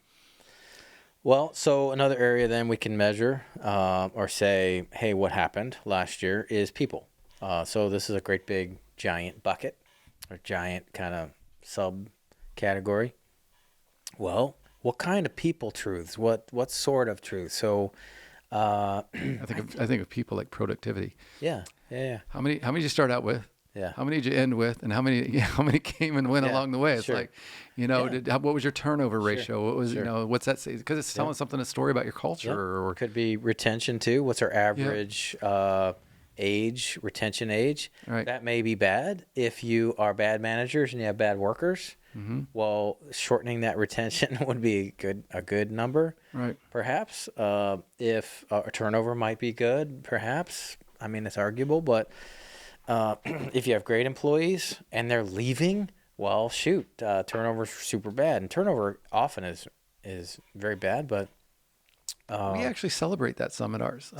Well, so another area then we can measure or say, hey, what happened last year is people. So this is a great big giant bucket or giant kind of subcategory. Well, what kind of people truths? What sort of truth? So
I think of people like productivity.
Yeah.
How many did you start out with?
Yeah.
How many did you end with, and how many came and went along the way? It's like, you know, what was your turnover ratio? What was you know, what's that say? Because it's telling something, a story about your culture, or
could be retention too. What's our average age, retention age?
Right.
That may be bad if you are bad managers and you have bad workers. Well, shortening that retention would be a good number.
Right.
Perhaps if a turnover might be good. Perhaps. I mean, it's arguable, but. If you have great employees and they're leaving, well, shoot, turnover's super bad, and turnover often is very bad. But
we actually celebrate that some at ours.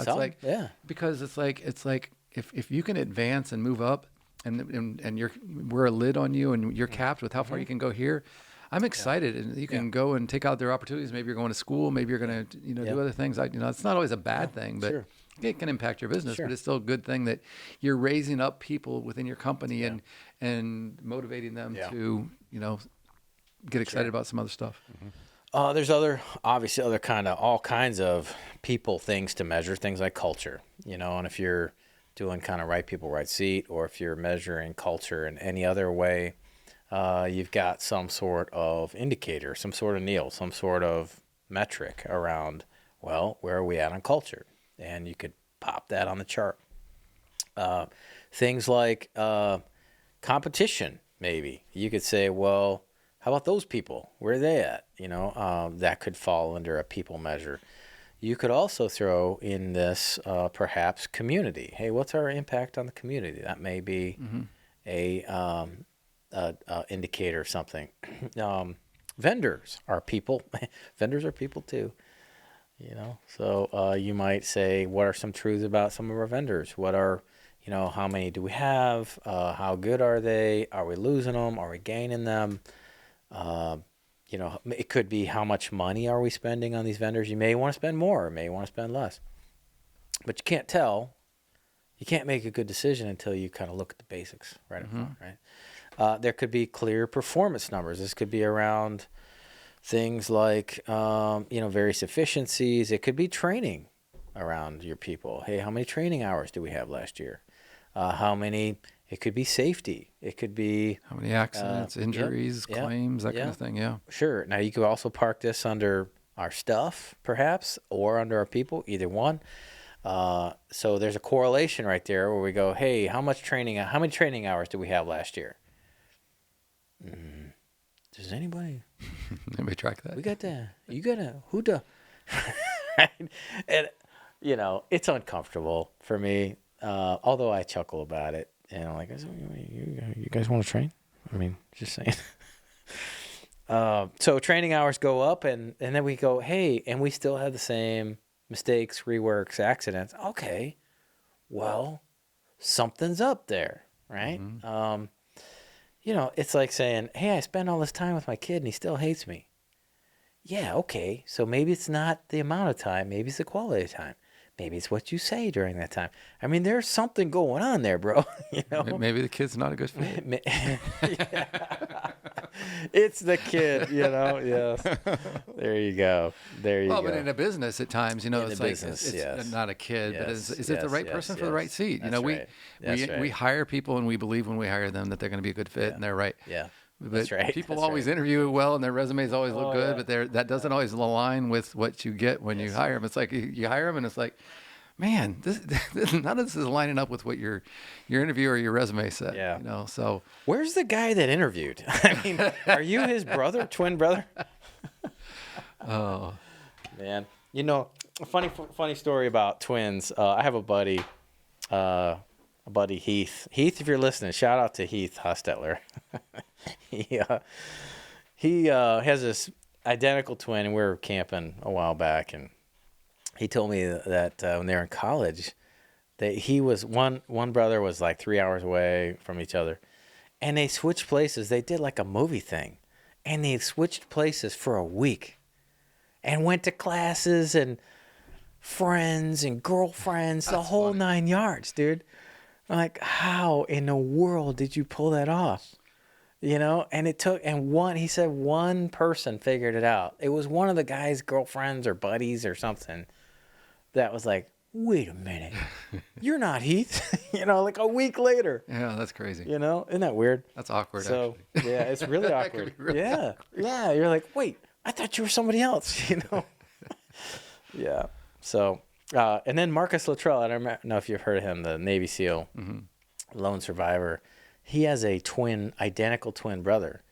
Because it's like if you can advance and move up, and we're a lid on you, and you're capped with how far you can go here. I'm excited, and you can go and take out their opportunities. Maybe you're going to school. Maybe you're going to do other things. It's not always a bad thing, but. It can impact your business, but it's still a good thing that you're raising up people within your company and motivating them to, get excited about some other stuff.
There's obviously all kinds of people things to measure, things like culture, and if you're doing kind of right people, right seat, or if you're measuring culture in any other way, you've got some sort of indicator, some sort of needle, some sort of metric around, well, where are we at on culture? And you could pop that on the chart. Things like competition, maybe. You could say, well, how about those people? Where are they at? That could fall under a people measure. You could also throw in this perhaps community. Hey, what's our impact on the community? That may be a indicator of something. Vendors are people. Vendors are people too. So you might say, what are some truths about some of our vendors? What are, how many do we have? How good are they? Are we losing them? Are we gaining them? It could be how much money are we spending on these vendors? You may want to spend more, or may want to spend less. But you can't tell. You can't make a good decision until you kind of look at the basics right up front, right? There could be clear performance numbers. This could be around things like, various efficiencies. It could be training around your people. Hey, how many training hours do we have last year? It could be safety. It could be
how many accidents, injuries, claims, that kind of thing. Yeah.
Sure. Now you could also park this under our stuff, perhaps, or under our people, either one. So there's a correlation right there where we go, hey, how many training hours do we have last year? Does anybody
track that?
We got that. You got a who the and it's uncomfortable for me. Although I chuckle about it, and I'm like, you guys want to train? I mean, just saying. So training hours go up, and then we go, hey, and we still have the same mistakes, reworks, accidents. Okay, well, something's up there, right? Mm-hmm. It's like saying, hey, I spend all this time with my kid, and he still hates me. Yeah, okay, so maybe it's not the amount of time, maybe it's the quality of time. Maybe it's what you say during that time. I mean, there's something going on there, bro.
Maybe the kid's not a good fit.
It's the kid, Yes. There you go.
Well, but in a business, at times, it's like it's not a kid, but is it the right person for the right seat? We hire people, and we believe when we hire them that they're going to be a good fit, and they're right.
Yeah.
But
that's right.
People always interview well, and their resumes always look good, but that doesn't always align with what you get when you hire them. It's like you hire them, and it's like, man, none of this is lining up with what your interview or your resume said.
Yeah.
So
where's the guy that interviewed? I mean, are you his brother, twin brother?
Oh,
man. A funny story about twins. I have a buddy Heath. Heath, if you're listening, shout out to Heath Hostettler. He has this identical twin, and we were camping a while back, and he told me that when they were in college, that he was one brother was like 3 hours away from each other, and they switched places. They did like a movie thing, and they switched places for a week, and went to classes and friends and girlfriends, the whole 9 yards, dude. I'm like, how in the world did you pull that off? And he said one person figured it out. It was one of the guy's girlfriends or buddies or something that was like, wait a minute, you're not Heath, like a week later.
Yeah, that's crazy.
Isn't that weird?
That's awkward.
So,
actually.
Yeah, it's really awkward.
Really awkward.
Yeah. You're like, wait, I thought you were somebody else, Yeah. So, and then Marcus Luttrell, I don't know if you've heard of him, the Navy SEAL, lone survivor. He has a identical twin brother.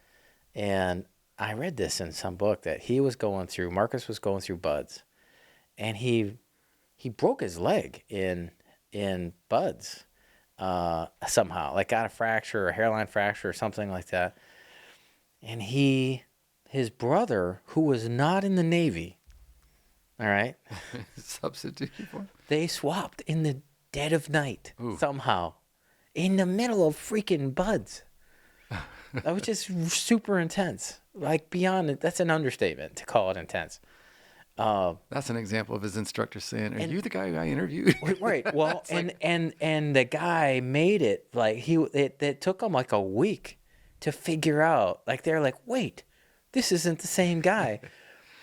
And I read this in some book that Marcus was going through BUD/S. And he broke his leg in BUD/S somehow, like got a fracture or a hairline fracture or something like that. And his brother, who was not in the Navy, all right,
substitute for him?
They swapped in the dead of night somehow. In the middle of freaking BUD/S. That was just super intense. Like beyond it, that's an understatement to call it intense.
That's an example of his instructor saying, "Are you the guy I interviewed?"
Right. Well, and the guy made it like it took him like a week to figure out. Like they're like, wait, this isn't the same guy.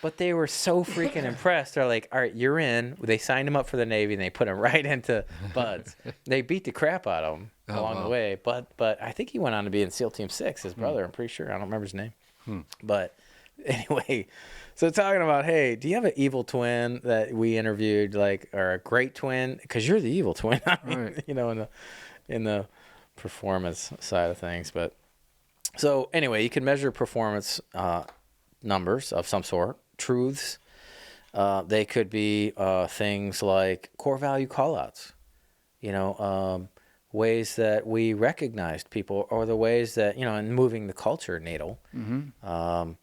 But they were so freaking impressed. They're like, all right, you're in. They signed him up for the Navy, and they put him right into BUD/S. They beat the crap out of him along the way. But I think he went on to be in SEAL Team 6, his brother. I'm pretty sure. I don't remember his name. But anyway, so talking about, hey, do you have an evil twin that we interviewed, or a great twin? Because you're the evil twin,
right.
in the performance side of things. But so anyway, you can measure performance numbers of some sort. Truths. They could be things like core value callouts, ways that we recognized people, or the ways that, in moving the culture needle. How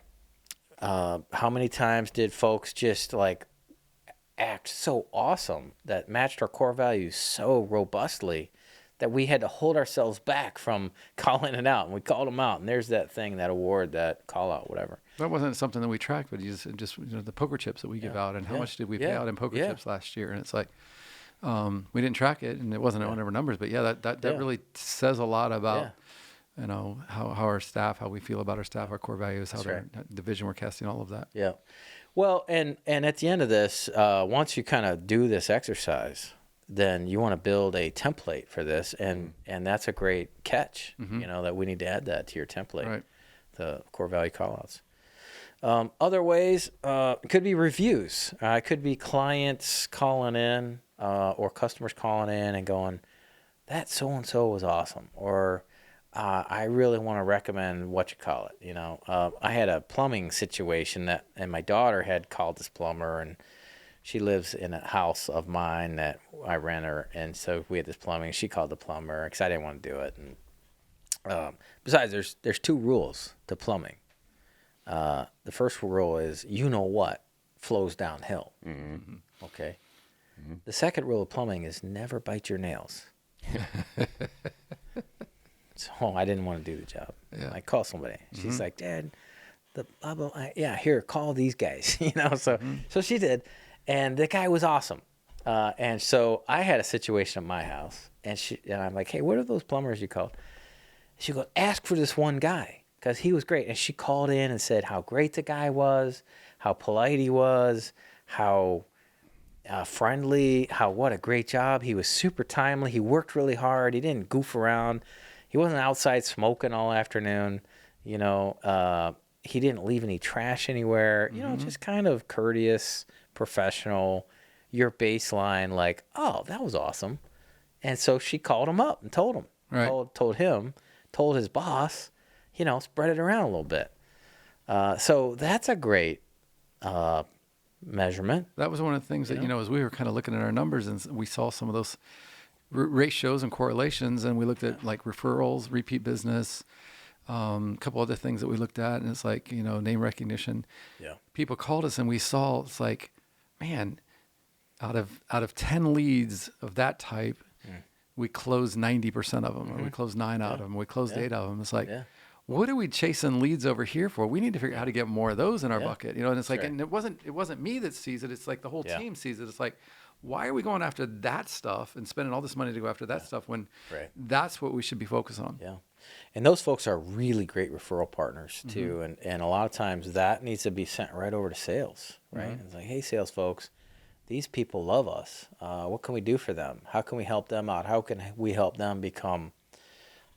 many times did folks just act so awesome that matched our core values so robustly that we had to hold ourselves back from calling it out. And we called them out. And there's that thing, that award, that call out, whatever.
That wasn't something that we tracked, but just the poker chips that we give out, and how much did we pay out in poker chips last year? And it's like, we didn't track it, and it wasn't on our numbers. But that really says a lot about how our staff, how we feel about our staff, our core values, how the vision we're casting, all of that.
Yeah. Well, and at the end of this, once you kind of do this exercise, then you want to build a template for this, and that's a great catch. That we need to add that to your template,
right.
The core value callouts. Other ways, it could be reviews. It could be clients calling in or customers calling in and going, that so-and-so was awesome. Or I really want to recommend I had a plumbing situation and my daughter had called this plumber, and she lives in a house of mine that I rent her. And so we had this plumbing. She called the plumber because I didn't want to do it. And besides, there's 2 rules to plumbing. The first rule is, what flows downhill.
Mm-hmm.
Okay. Mm-hmm. The second rule of plumbing is never bite your nails. So I didn't want to do the job. Yeah. I call somebody. She's like, Dad, the blah, blah, here, call these guys. So she did. And the guy was awesome. And so I had a situation at my house, and I'm like, hey, what are those plumbers you called? She goes, ask for this one guy, because he was great. And she called in and said how great the guy was, how polite he was, how friendly, what a great job. He was super timely. He worked really hard. He didn't goof around. He wasn't outside smoking all afternoon. He didn't leave any trash anywhere. Just kind of courteous, professional, your baseline, like, oh, that was awesome. And so she called him up and told him.
Right.
Told his boss, spread it around a little bit. So that's a great measurement.
That was one of the things that, as we were kind of looking at our numbers, and we saw some of those ratios and correlations, and we looked at like referrals, repeat business, a couple other things that we looked at, and it's like, name recognition.
Yeah.
People called us, and we saw, it's like, man, out of 10 leads of that type, we closed 90% of them, or we closed 9 out of them, we closed 8 of them. It's like, what are we chasing leads over here for? We need to figure out how to get more of those in our bucket, and it's like, and it wasn't me that sees it. It's like the whole team sees it. It's like, why are we going after that stuff and spending all this money to go after that stuff when that's what we should be focused on?
Yeah. And those folks are really great referral partners too. And a lot of times that needs to be sent right over to sales, right? It's like, hey, sales folks, these people love us. What can we do for them? How can we help them out? How can we help them become,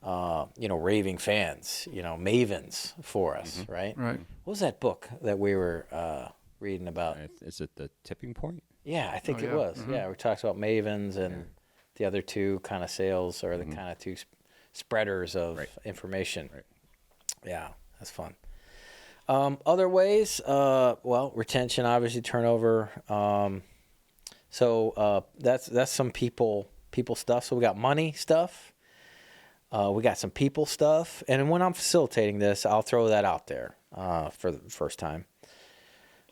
raving fans, mavens for us, right?
Right.
What was that book that we were reading about?
Is it The Tipping Point?
Yeah, I think it was. Yeah, we talked about mavens, and the other 2 kind of sales are the kind of 2 spreaders of information. Right. Yeah, that's fun. Other ways, retention, obviously, turnover. So that's some people stuff. So we got money stuff. We got some people stuff. And when I'm facilitating this, I'll throw that out there for the first time.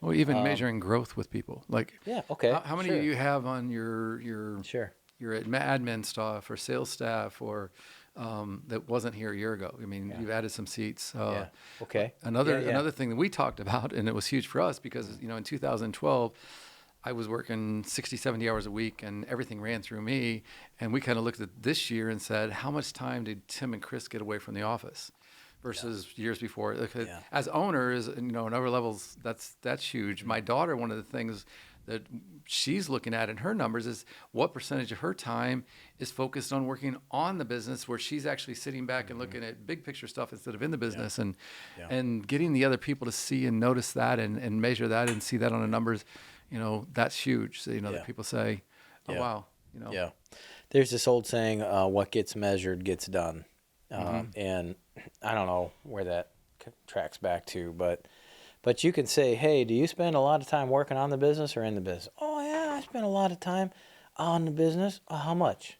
Well, even measuring growth with people, like how many do you have on your admin staff or sales staff or that wasn't here a year ago? I mean, you've added some seats. Another thing that we talked about, and it was huge for us because in 2012, I was working 60, 70 hours a week, and everything ran through me. And we kind of looked at this year and said, how much time did Tim and Chris get away from the office? Versus years before. As owners, in other levels, that's huge. My daughter, one of the things that she's looking at in her numbers is what percentage of her time is focused on working on the business, where she's actually sitting back and looking at big picture stuff instead of in the business, and getting the other people to see and notice that and measure that and see that on the numbers. That's huge. So that people say, "Oh wow."
Yeah. There's this old saying, "What gets measured gets done." And I don't know where that tracks back to, but you can say, hey, do you spend a lot of time working on the business or in the business? Oh, yeah, I spend a lot of time on the business. How much?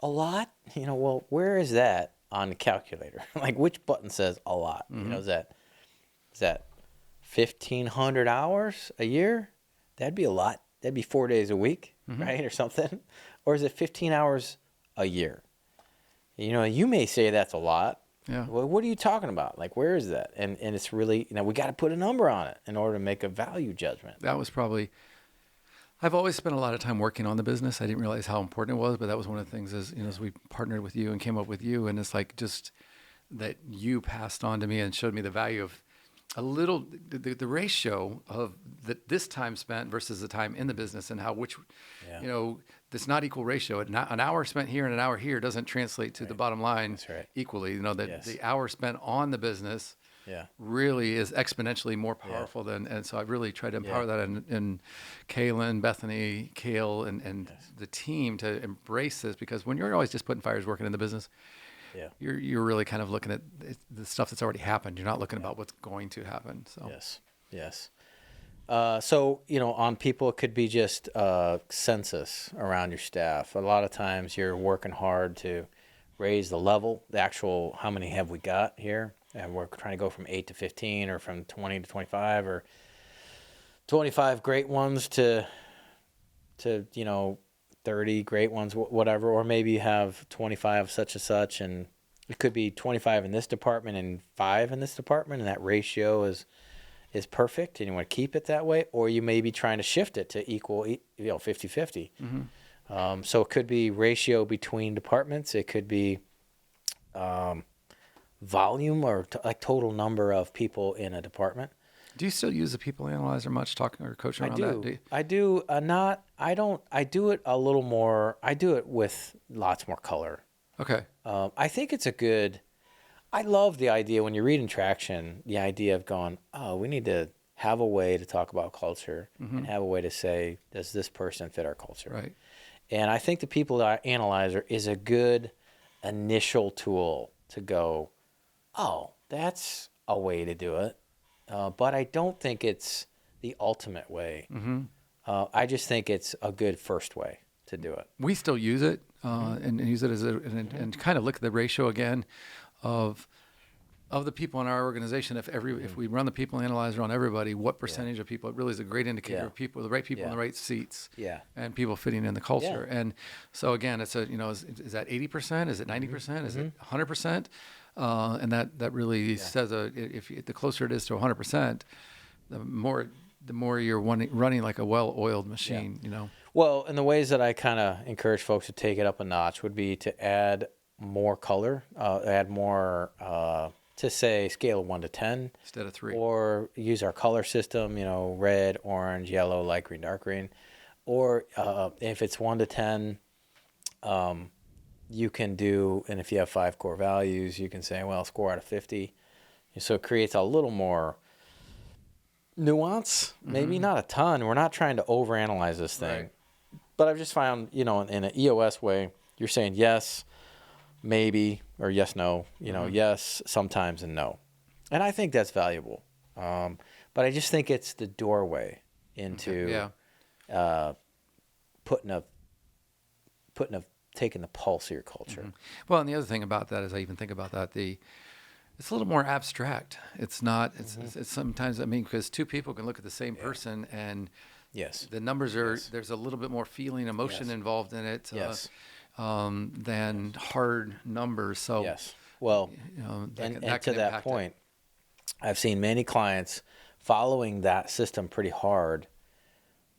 A lot? Well, where is that on the calculator? Like, which button says a lot? Is that 1,500 hours a year? That'd be a lot. That'd be 4 days a week, right, or something. Or is it 15 hours a year. You may say that's a lot.
Yeah.
Well, what are you talking about? Like, where is that? And it's really, we got to put a number on it in order to make a value judgment.
That was probably, I've always spent a lot of time working on the business. I didn't realize how important it was, but that was one of the things as we partnered with you and came up with you. And it's like just that you passed on to me and showed me the value of a little, the ratio of this time spent versus the time in the business and how, this not equal ratio. An hour spent here and an hour here doesn't translate to the bottom line equally. The hour spent on the business really is exponentially more powerful than, and so I really tried to empower that in Kaylin, Bethany, Kale, and the team to embrace this, because when you're always just putting fires working in the business, you're really kind of looking at the stuff that's already happened. You're not looking about what's going to happen. So
yes. So, on people, it could be just census around your staff. A lot of times you're working hard to raise the level, the actual, how many have we got here? And we're trying to go from 8 to 15 or from 20 to 25 or 25 great ones to 30 great ones, whatever. Or maybe you have 25 such and such, and it could be 25 in this department and 5 in this department, and that ratio is perfect, and you want to keep it that way. Or you may be trying to shift it to equal, 50-50. Mm-hmm. So it could be ratio between departments. It could be volume or like total number of people in a department.
Do you still use the people analyzer much, talking or coaching around that?
I do. I do it a little more. I do it with lots more color.
Okay.
I think it's I love the idea when you're reading Traction, the idea of going, we need to have a way to talk about culture and have a way to say, does this person fit our culture?
Right.
And I think the people analyzer is a good initial tool to go, that's a way to do it. But I don't think it's the ultimate way. Mm-hmm. I just think it's a good first way to do it.
We still use it and use it as and kind of look at the ratio again of the people in our organization. If we run the people analyzer on everybody, what percentage of people? It really is a great indicator of people, the right people in the right seats, and people fitting in the culture. Yeah. And so again, it's is that 80%? Is it 90%? Is it 100%? And that really says the closer it is to 100%, the more you're running like a well-oiled machine.
Well, and the ways that I kind of encourage folks to take it up a notch would be to add more color, add more to say scale of 1 to 10
instead of 3,
or use our color system. Red, orange, yellow, light green, dark green, or if it's 1 to 10. You can do, and if you have 5 core values, you can say, well, score out of 50. So it creates a little more nuance, maybe not a ton. We're not trying to overanalyze this thing. Right. But I've just found, in an EOS way, you're saying yes, maybe, or yes, no, yes, sometimes, and no. And I think that's valuable. But I just think it's the doorway into taking the pulse of your culture. Mm-hmm.
Well, and the other thing about that is I even think about that, it's a little more abstract. It's not, it's sometimes, because 2 people can look at the same person and the numbers are, there's a little bit more feeling, emotion involved in it than hard numbers. So,
well, and to that point, I've seen many clients following that system pretty hard,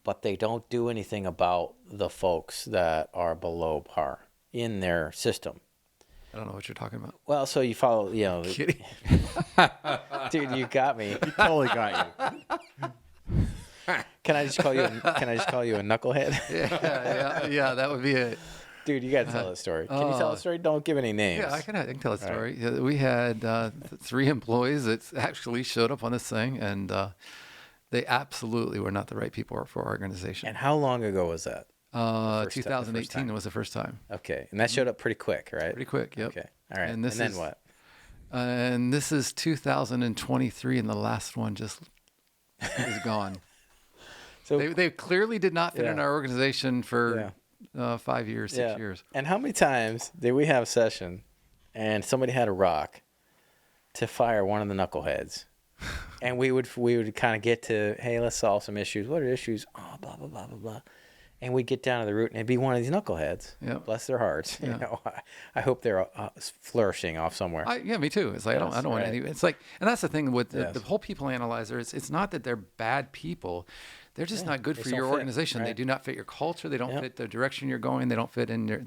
but they don't do anything about the folks that are below par in their system.
I don't know what you're talking about.
Well, so you follow,
Kidding.
Dude, you got me.
He totally got you.
Can I just call you a knucklehead?
Yeah, that would be it.
Dude, you got to tell the story. Can you tell the story? Don't give any names.
Yeah, I can tell a story. Right. We had 3 employees that actually showed up on this thing, and they absolutely were not the right people for our organization.
And how long ago was that?
2018 was the first time.
Okay. And that showed up pretty quick, right?
Pretty quick, yep.
Okay. All right. And then what?
And this is 2023, and the last one just is gone. So they clearly did not fit in our organization for 5 years, 6 years.
And how many times did we have a session and somebody had a rock to fire one of the knuckleheads? And we would kind of get to, hey, let's solve some issues. What are issues? Oh, blah, blah, blah, blah, blah. and we'd get down to the root, and it'd be one of these knuckleheads.
Yeah.
Bless their hearts.
Yeah.
You know, I hope they're flourishing off somewhere.
Yeah, me too. It's like I don't want any. It's like, and that's the thing with the whole people analyzer. It's not that they're bad people. They're just not good for your organization. Right. They do not fit your culture. They don't fit the direction you're going. They don't fit in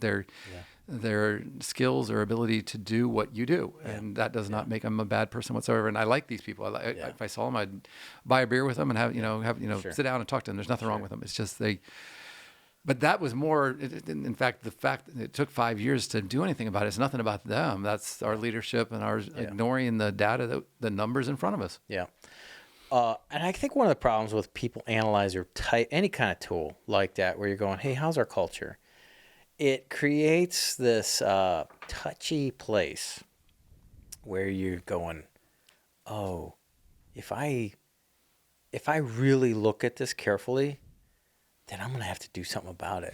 their skills or ability to do what you do. And that does not make them a bad person whatsoever. And I like these people. If I saw them, I'd buy a beer with them and have sit down and talk to them. There's nothing wrong with them. It's just but that was more, in fact, the fact that it took 5 years to do anything about it, it's nothing about them. That's our leadership and our ignoring the data, the numbers in front of us.
Yeah. And I think one of the problems with people analyzer type, any kind of tool like that, where you're going, hey, how's our culture? It creates this touchy place where you're going, oh, if I really look at this carefully, then I'm going to have to do something about it,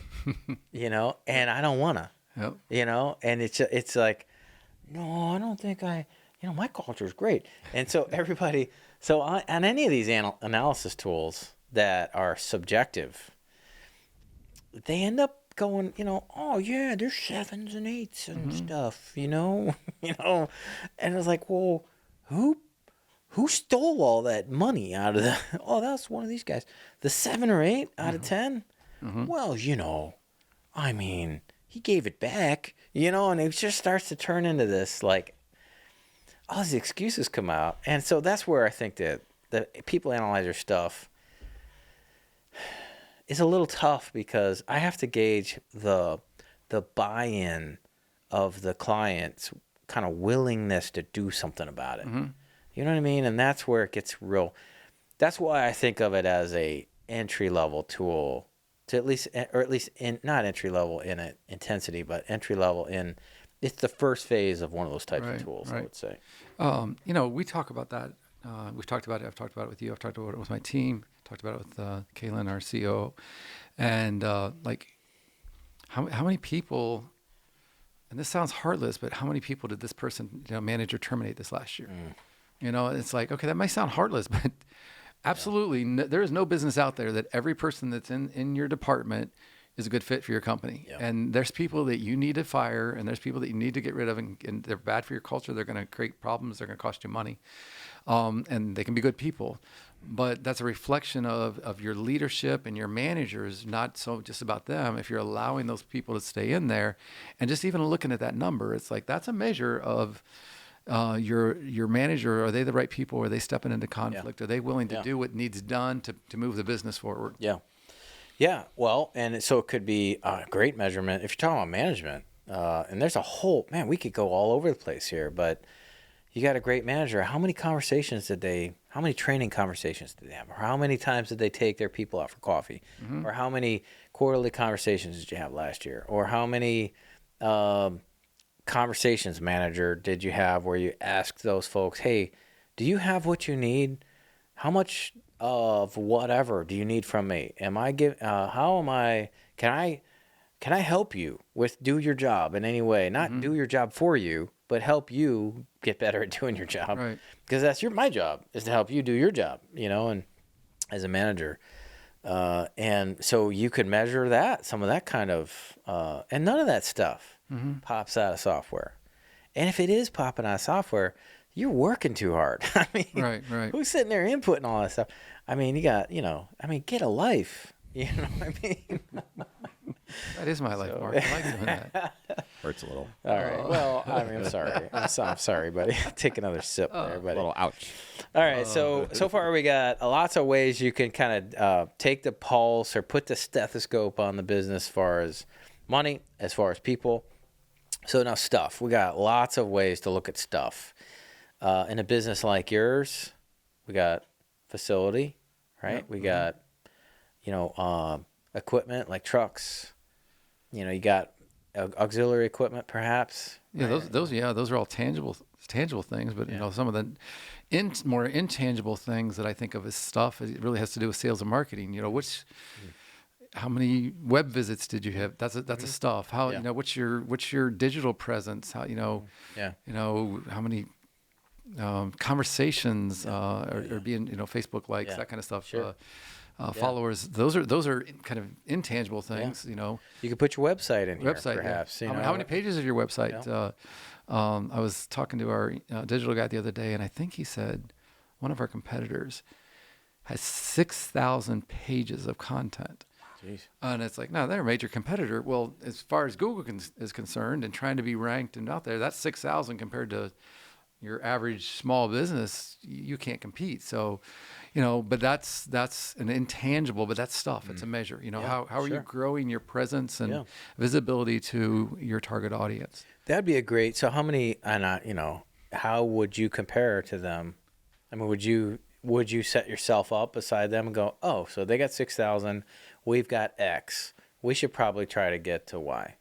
and I don't want to, and it's like, no, I don't think my culture is great. And so everybody, on any of these analysis tools that are subjective, they end up going, oh yeah, there's 7s and 8s and stuff, and it's like, well, who stole all that money out of that's one of these guys. The 7 or 8 out of 10? Well, I mean, he gave it back, and it just starts to turn into this, like, all these excuses come out. And so that's where I think that the people analyzer stuff is a little tough, because I have to gauge the buy-in of the client's kind of willingness to do something about it. You know what I mean? And that's where it gets real. That's why I think of it as a entry-level tool, to at least in, not entry-level in intensity, but entry-level in, it's the first phase of one of those types of tools, I would say.
We talk about that. We've talked about it. I've talked about it with you. I've talked about it with my team. Talked about it with Kaylin, our CEO. And how many people, and this sounds heartless, but how many people did this person, manage or terminate this last year? It's like, okay, that might sound heartless, but absolutely, there is no business out there that every person that's in your department is a good fit for your company. Yeah. And there's people that you need to fire, and there's people that you need to get rid of, and they're bad for your culture. They're going to create problems. They're going to cost you money. And they can be good people, but that's a reflection of your leadership and your managers, not so just about them. If you're allowing those people to stay in there, and just even looking at that number, it's like, that's a measure of your manager. Are they the right people? Are they stepping into conflict? Are they willing to do what needs done to move the business forward?
Yeah, well, and so it could be a great measurement if you're talking about management. And there's a whole, man, we could go all over the place here, but you got a great manager. How many training conversations did they have? Or how many times did they take their people out for coffee? Or how many quarterly conversations did you have last year? Or how many conversations, manager, did you have where you asked those folks, hey, do you have what you need? How much of whatever do you need from me? Can I help you with do your job in any way? Not do your job for you, but help you get better at doing your job.
Right.
Because that's my job, is to help you do your job, and as a manager. And so you could measure that, some of that kind of, and none of that stuff pops out of software. And if it is popping out of software, you're working too hard. I mean,
right.
Who's sitting there inputting all that stuff? I mean, you got, get a life. You know what I mean?
That is my life, Mark. I like doing that.
Hurts a little.
All right. Well, I'm sorry. I'm sorry, buddy. Take another sip there, buddy.
A little ouch.
All right. So far we got lots of ways you can kind of take the pulse or put the stethoscope on the business as far as money, as far as people. So now stuff. We got lots of ways to look at stuff. In a business like yours, we got facility, right?
Yep.
We got, equipment like trucks. You got auxiliary equipment, perhaps.
Yeah, right? those are all tangible things. But some of the more intangible things that I think of as stuff, it really has to do with sales and marketing. How many web visits did you have? That's a stuff. How what's your digital presence? How how many conversations are being Facebook likes, that kind of stuff.
Sure.
followers. Those are kind of intangible things, you know.
You could put your website in here, perhaps.
Yeah.
You know?
How many pages is your website?
Yeah.
I was talking to our digital guy the other day, and I think he said one of our competitors has 6,000 pages of content.
Jeez.
And it's like, no, they're a major competitor. Well, as far as Google is concerned and trying to be ranked and out there, that's 6,000 compared to your average small business. You can't compete. So, you know, but that's an intangible, but that's stuff. It's a measure. You know, how are you growing your presence and visibility to your target audience?
That'd be a great. So how many, you know, how would you compare to them? I mean, would you set yourself up beside them and go, oh, so they got 6,000, we've got X. We should probably try to get to Y.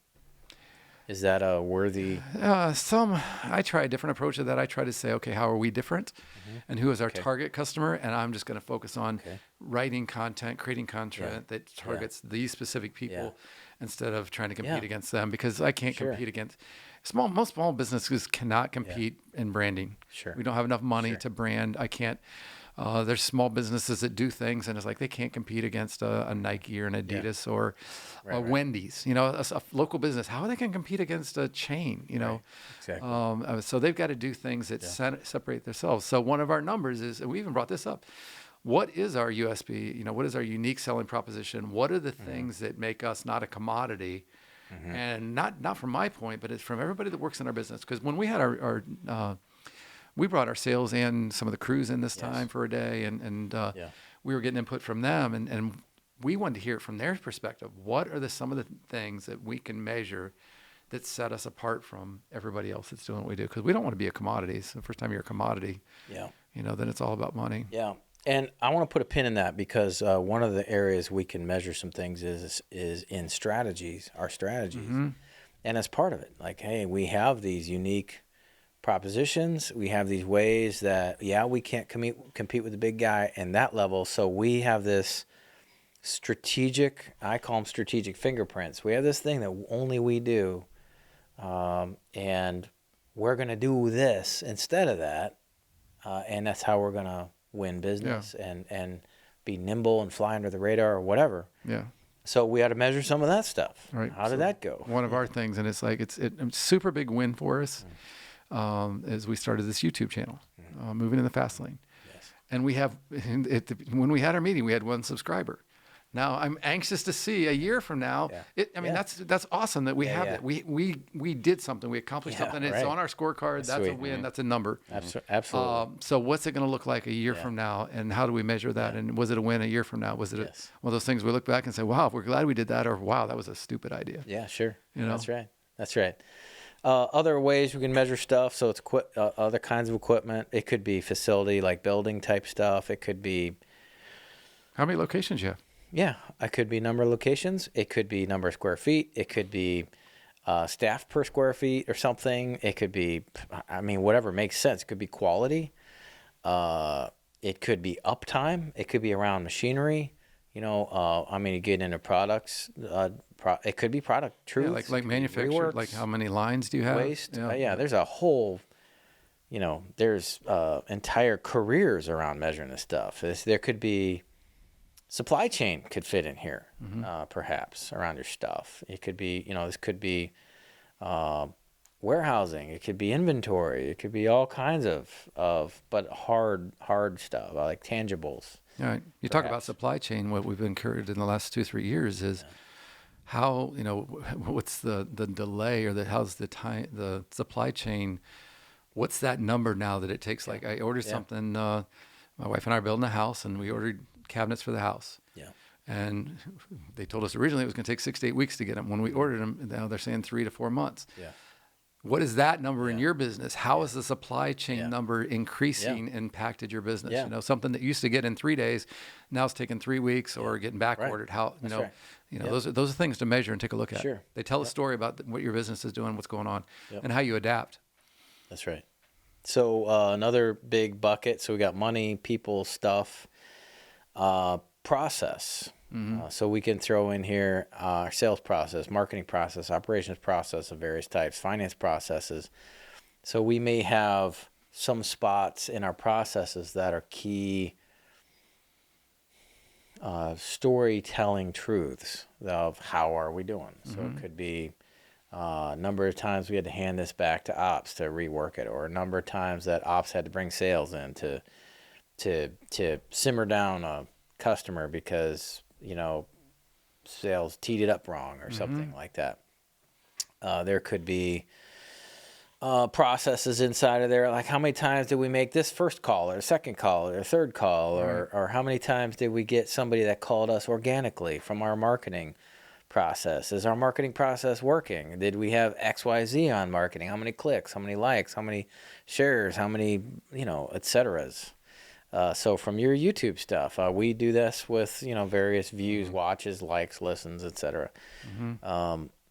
Is that a worthy?
I try a different approach to that. I try to say, okay, how are we different? And who is our target customer? And I'm just going to focus on writing content, creating content that targets these specific people instead of trying to compete against them, because I can't compete against most small businesses cannot compete in branding. Sure. We don't have enough money to brand. I can't. There's small businesses that do things, and it's like they can't compete against a Nike or an Adidas or a Wendy's. You know, a local business. How are they going to compete against a chain? You know, exactly. So they've got to do things that separate themselves. So one of our numbers is, and we even brought this up. What is our USP? You know, what is our unique selling proposition? What are the things that make us not a commodity? And not from my point, but it's from everybody that works in our business. Because when we had we brought our sales and some of the crews in this time for a day, and we were getting input from them, and we wanted to hear it from their perspective. What are some of the things that we can measure that set us apart from everybody else that's doing what we do? Because we don't want to be a commodity. So the first time you're a commodity, you know, then it's all about money. Yeah.
And I want to put a pin in that, because one of the areas we can measure some things is in strategies, our strategies. And as part of it, like, hey, we have these unique propositions. We have these ways that, we can't compete with the big guy in that level. So we have this strategic, I call them strategic fingerprints. We have this thing that only we do. And we're going to do this instead of that. And that's how we're going to win business and be nimble and fly under the radar or whatever. Yeah. So we had to measure some of that stuff. Right. How did that go?
One of our things, and it's like it's a super big win for us, is we started this YouTube channel, Moving in the Fast Lane. Yes. And we have, when we had our meeting, we had 1 subscriber. Now I'm anxious to see a year from now. That's awesome that we have it. We did something. We accomplished something. It's on our scorecard. That's a win. That's a number.
Absolutely.
So what's it going to look like a year from now, and how do we measure that? And was it a win a year from now? Was it one of those things we look back and say, "Wow, we're glad we did that," or "Wow, that was a stupid idea."
Yeah, sure. You know, that's right. Other ways we can measure stuff. So it's other kinds of equipment. It could be facility, like building type stuff. It could be
how many locations you have.
Yeah, it could be number of locations. It could be number of square feet. It could be staff per square feet or something. It could be, whatever makes sense. It could be quality. It could be uptime. It could be around machinery. You know, you get into products. It could be product truth.
Like manufactured. Like how many lines do you have?
Waste. There's a whole. There's entire careers around measuring this stuff. There could be. Supply chain could fit in here, perhaps, around your stuff. It could be, this could be warehousing. It could be inventory. It could be all kinds of but hard stuff, like tangibles.
Yeah, you talk about supply chain. What we've incurred in the last 2-3 years is how, what's the delay or how's the time, the supply chain, what's that number now that it takes? Like I ordered something, my wife and I are building a house, and we ordered cabinets for the house. Yeah. And they told us originally it was going to take 6 to 8 weeks to get them. When we ordered them, now they're saying 3 to 4 months. Yeah. What is that number in your business? How is the supply chain number increasing impacted your business? Yeah. Something that used to get in 3 days, now it's taking 3 weeks or getting back ordered. How, those are things to measure and take a look at. Sure. They tell a story about what your business is doing, what's going on, and how you adapt.
That's right. So another big bucket. So we got money, people, stuff. Process. So we can throw in here our sales process, marketing process, operations process of various types, finance processes. So we may have some spots in our processes that are key. storytelling truths of how are we doing. So
Mm-hmm.
it could be a number of times we had to hand this back to ops to rework it, or a number of times that ops had to bring sales in to simmer down a customer because, sales teed it up wrong or something like that. There could be processes inside of there, like how many times did we make this first call or second call or third call, or how many times did we get somebody that called us organically from our marketing process? Is our marketing process working? Did we have XYZ on marketing? How many clicks, how many likes, how many shares, how many, et ceteras? So from your YouTube stuff, we do this with, various views, watches, likes, listens, et cetera.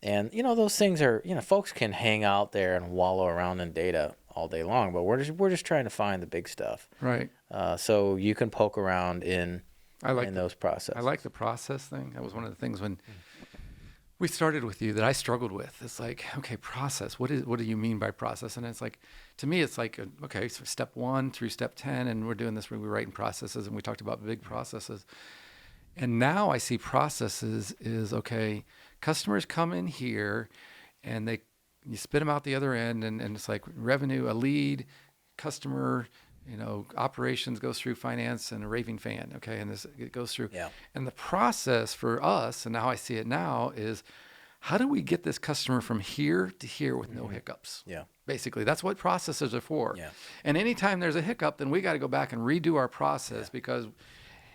And, those things are, folks can hang out there and wallow around in data all day long, but we're just trying to find the big stuff.
Right.
So you can poke around in those processes.
I like the process thing. That was one of the things when we started with you that I struggled with. It's like, okay, process. What do you mean by process? And it's like, to me, it's like, okay, so step 1 through step 10, and we're doing this where we're writing processes, and we talked about big processes. And now I see processes is, okay, customers come in here and you spit them out the other end, and it's like revenue, a lead, customer, operations goes through finance and a raving fan. Okay. And it goes through.
Yeah.
And the process for us, and now I see it now, is how do we get this customer from here to here with no hiccups?
Yeah.
Basically, that's what processes are for.
Yeah.
And anytime there's a hiccup, then we got to go back and redo our process because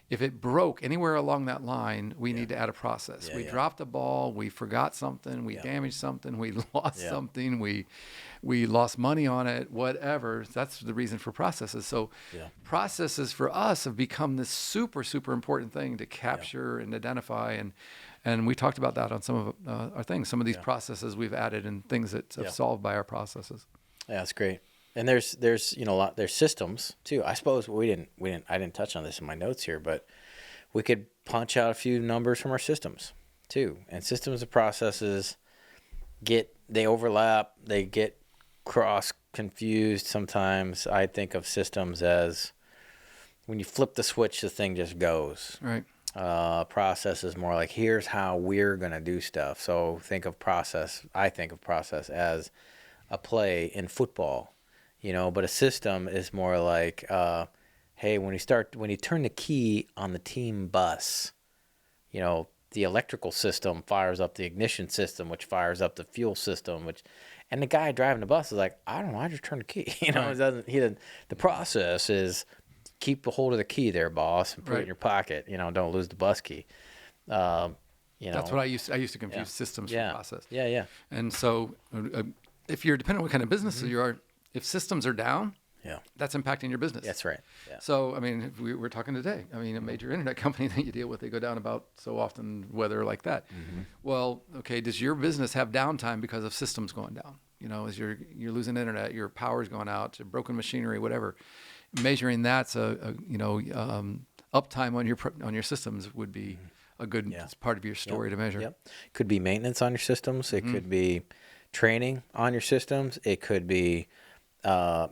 if it broke anywhere along that line, we need to add a process. We dropped a ball, we forgot something, we damaged something, we lost something, we lost money on it, whatever. That's the reason for processes. So processes for us have become this super, super important thing to capture and identify. And we talked about that on some of our things. Some of these processes we've added and things that have solved by our processes.
Yeah, that's great. And there's there's systems too. I suppose I didn't touch on this in my notes here, but we could punch out a few numbers from our systems too. And systems and processes they overlap, they get cross confused sometimes. I think of systems as when you flip the switch, the thing just goes.
Right.
Process is more like, here's how we're gonna do stuff. So I think of process as a play in football. But a system is more like, hey, when you turn the key on the team bus, the electrical system fires up the ignition system, which fires up the fuel system, and the guy driving the bus is like, I don't know, I just turned the key. The process is keep a hold of the key there, boss, and put it in your pocket. Don't lose the bus key. That's
what I used to confuse systems with process.
Yeah.
And so if you're depending on what kind of business you are, if systems are down, that's impacting your business.
That's right. Yeah.
So, I mean, if we're talking today. I mean, a major internet company that you deal with, they go down about so often, weather like that. Well, okay, does your business have downtime because of systems going down? As you're losing internet, your power's going out, broken machinery, whatever. Measuring that's uptime on your systems would be a good part of your story to measure.
Yep. Could be maintenance on your systems. It could be training on your systems. It could be it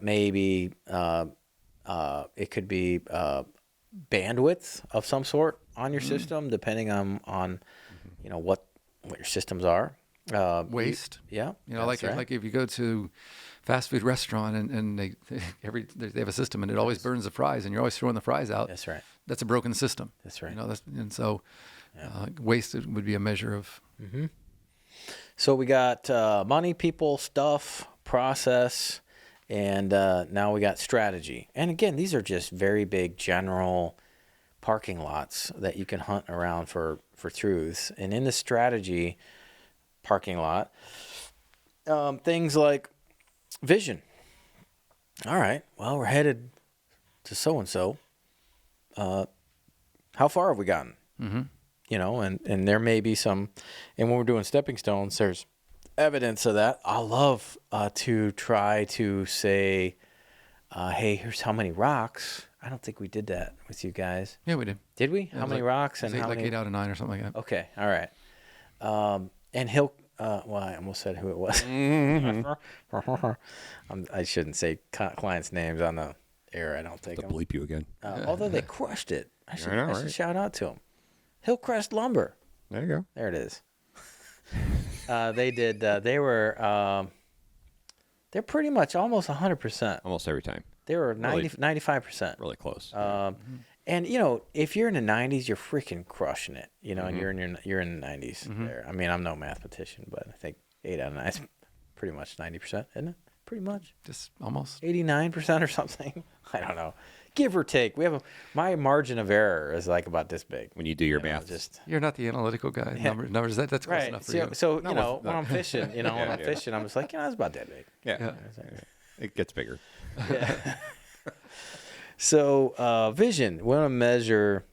could be bandwidth of some sort on your system, depending on what your systems are.
Waste.
Like
if you go to fast food restaurant and they have a system and it always burns the fries and you're always throwing the fries out.
That's right.
That's a broken system.
That's right.
And so waste would be a measure of.
So we got money, people, stuff, process, and now we got strategy. And again, these are just very big general parking lots that you can hunt around for truths. And in the strategy parking lot, things like vision. All right, well, we're headed to so-and-so. How far have we gotten? And there may be some, and when we're doing stepping stones, there's evidence of that. I love to try to say, hey, here's how many rocks. I don't think we did that with you guys.
Yeah, we did.
Did we? How many rocks? And how many?
8 out of 9 or something like that.
Okay, all right. And he'll, well, I almost said who it was. I shouldn't say clients' names on the air, I don't think.
To bleep you again.
Although they crushed it. I should shout out to them. Hillcrest Lumber.
There you go.
There it is. They did. They're pretty much almost 100%.
Almost every time.
They were
Really?
95%.
Really close.
And if you're in the 90s, you're freaking crushing it. And you're in the 90s there. I mean, I'm no mathematician, but I think 8 out of 9 is pretty much 90%, isn't it? Pretty much.
Just almost.
89% or something. I don't know. Give or take. My margin of error is like about this big.
When you do your math.
You're not the analytical guy.
Yeah.
Numbers. That's close
Right.
enough for you.
So when I'm fishing, when I'm
Yeah.
fishing, I'm just like, it's about that big.
Yeah. It gets bigger.
Yeah. So vision. We want to measure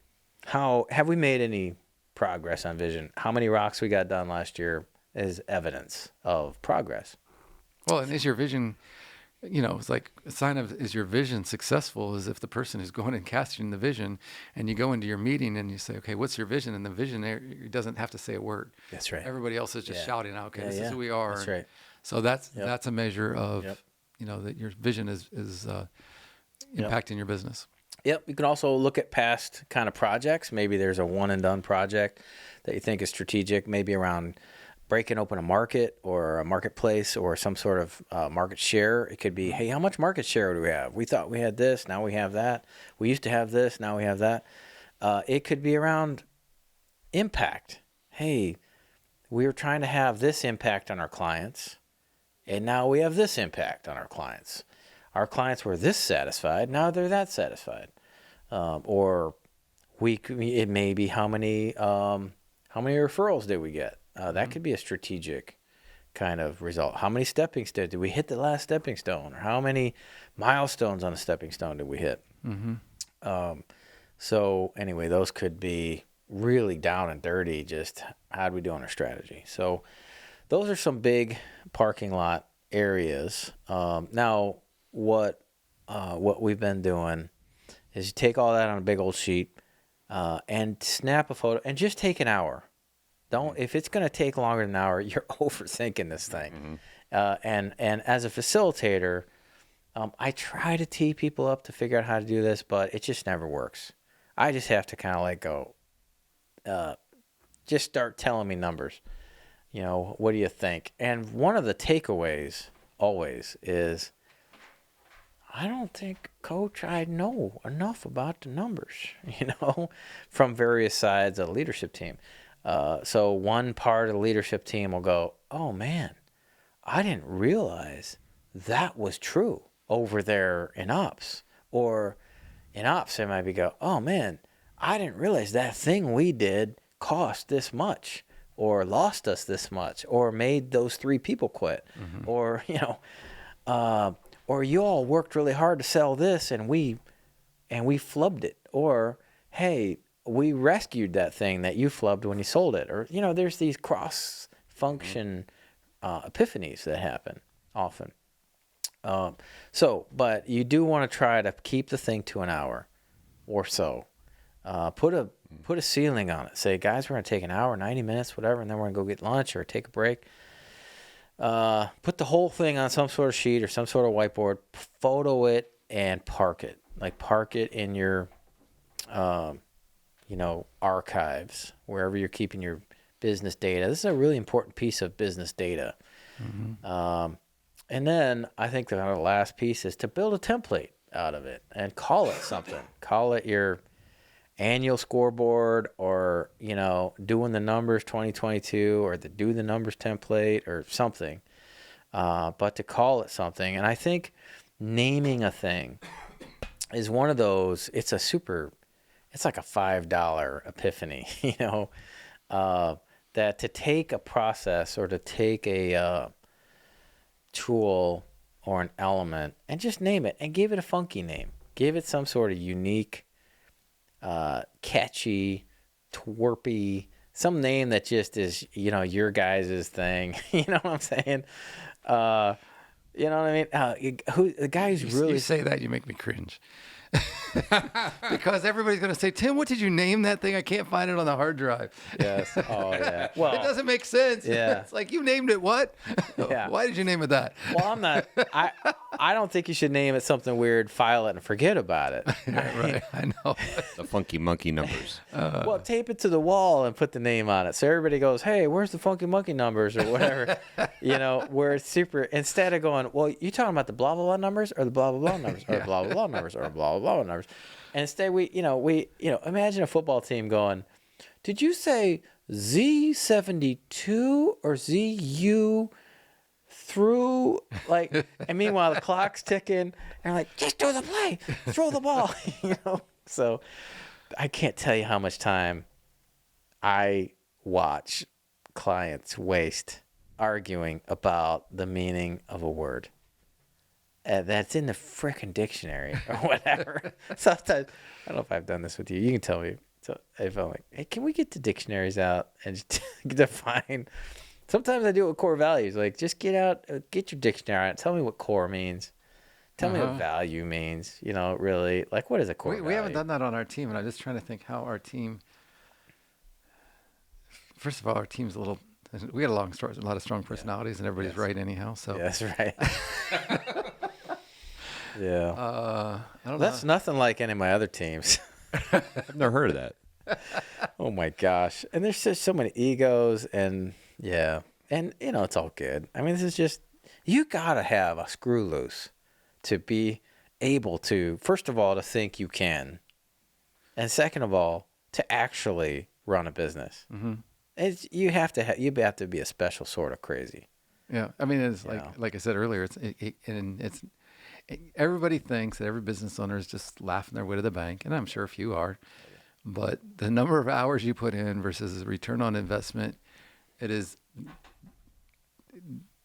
have we made any progress on vision? How many rocks we got done last year is evidence of progress.
Well, and is your vision, it's like a sign of, is your vision successful is if the person is going and casting the vision and you go into your meeting and you say, okay, what's your vision? And the visionary doesn't have to say a word.
That's right.
Everybody else is just shouting out, okay, this is who we are.
That's right.
So that's a measure of,
Yep.
that your vision is impacting your business.
Yep. You can also look at past kind of projects. Maybe there's a one and done project that you think is strategic, maybe around breaking open a market or a marketplace or some sort of market share. It could be, hey, how much market share do we have? We thought we had this, now we have that. We used to have this, now we have that. It could be around impact. Hey, we were trying to have this impact on our clients, and now we have this impact on our clients. Our clients were this satisfied, now they're that satisfied. Or it may be how many referrals did we get? That could be a strategic kind of result. How many stepping stones? Did we hit the last stepping stone? Or how many milestones on a stepping stone did we hit? So anyway, those could be really down and dirty, just how do we do on our strategy? So those are some big parking lot areas. Now, what we've been doing is you take all that on a big old sheet and snap a photo and just take an hour. If it's going to take longer than an hour, you're overthinking this thing. And as a facilitator, I try to tee people up to figure out how to do this, but it just never works. I just have to kind of go, just start telling me numbers. What do you think? And one of the takeaways always is, I don't think, Coach, I know enough about the numbers, from various sides of the leadership team. So one part of the leadership team will go, oh man, I didn't realize that was true over there in ops. Or in ops, they might go, oh man, I didn't realize that thing we did cost this much or lost us this much or made those 3 people quit. Or, or you all worked really hard to sell this and we flubbed it. Or, hey, we rescued that thing that you flubbed when you sold it. Or, there's these cross-function epiphanies that happen often. But you do want to try to keep the thing to an hour or so. Put a ceiling on it. Say, guys, we're going to take an hour, 90 minutes, whatever, and then we're going to go get lunch or take a break. Put the whole thing on some sort of sheet or some sort of whiteboard, photo it, and park it. Like park it in your archives, wherever you're keeping your business data. This is a really important piece of business data. And then I think the last piece is to build a template out of it and call it something. Call it your annual scoreboard or, doing the numbers 2022 or do the numbers template or something. But to call it something. And I think naming a thing is one of those, it's like a $5 epiphany, that to take a process or to take a tool or an element and just name it and give it a funky name. Give it some sort of unique, catchy, twerpy, some name that just is, your guys' thing. You know what I'm saying? You know what I mean? The guy who's really...
You say that, you make me cringe. Because everybody's going to say, Tim, what did you name that thing? I can't find it on the hard drive.
Yes. Oh, yeah. Well,
it doesn't make sense.
Yeah.
It's like, you named it what?
Yeah.
Why did you name it that?
Well, I'm not. I don't think you should name it something weird, file it, and forget about it.
Right. I know.
The funky monkey numbers.
Well, tape it to the wall and put the name on it, so everybody goes, "Hey, where's the funky monkey numbers?" or whatever. Where it's super. Instead of going, "Well, you talking about the blah blah blah numbers or the blah blah blah numbers or blah blah blah numbers or blah blah blah numbers," and instead we imagine a football team going, "Did you say Z72 or ZU?" through and meanwhile the clock's ticking and like, just do the play, throw the ball. So I can't tell you how much time I watch clients waste arguing about the meaning of a word that's in the frickin' dictionary or whatever. Sometimes, I don't know if I've done this with you. You can tell me. So if I'm like, hey, can we get the dictionaries out and just define? Sometimes I do it with core values. Like, just get your dictionary out. Tell me what core means. Tell me what value means. Really, like, what is a core value?
We haven't done that on our team, and I'm just trying to think how our team. First of all, our team's we got a lot of strong personalities, and everybody's right anyhow. So
yeah, that's right. Yeah.
I don't know.
That's nothing like any of my other teams.
I've never heard of that.
Oh my gosh! And there's just so many egos and. Yeah. And, it's all good. I mean, this is just, you got to have a screw loose to be able to, first of all, to think you can. And second of all, to actually run a business. Mm-hmm. You have to be a special sort of crazy.
Yeah. I mean, it's like I said earlier, everybody thinks that every business owner is just laughing their way to the bank. And I'm sure a few are. But the number of hours you put in versus the return on investment, the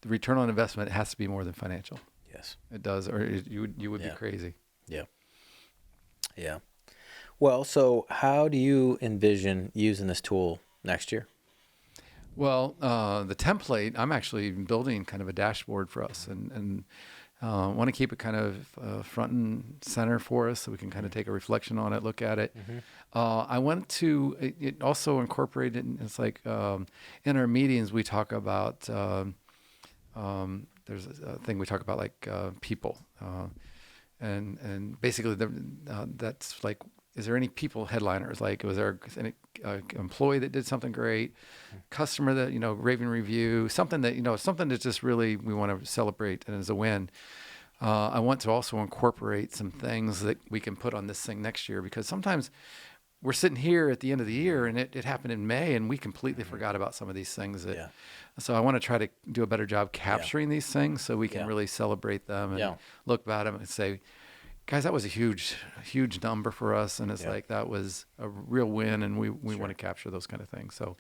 return on investment has to be more than financial.
Yes,
it does, or you would be crazy.
Yeah. Yeah. Well, so how do you envision using this tool next year?
Well, the template, I'm actually building kind of a dashboard for us, and want to keep it kind of front and center for us, so we can kind of take a reflection on it, look at it. Mm-hmm. I want to it also incorporate it. It's like in our meetings we talk about. There's a thing we talk about like people, and basically that's like, is there any people headliners? Like, was there any employee that did something great, customer that raving review, something that just really we want to celebrate and as a win. I want to also incorporate some things that we can put on this thing next year, because sometimes we're sitting here at the end of the year and it happened in May and we completely forgot about some of these things. So I want to try to do a better job capturing these things so we can really celebrate them and look back at them and say, guys, that was a huge number for us. And it's like, that was a real win. And we want to capture those kind of things. So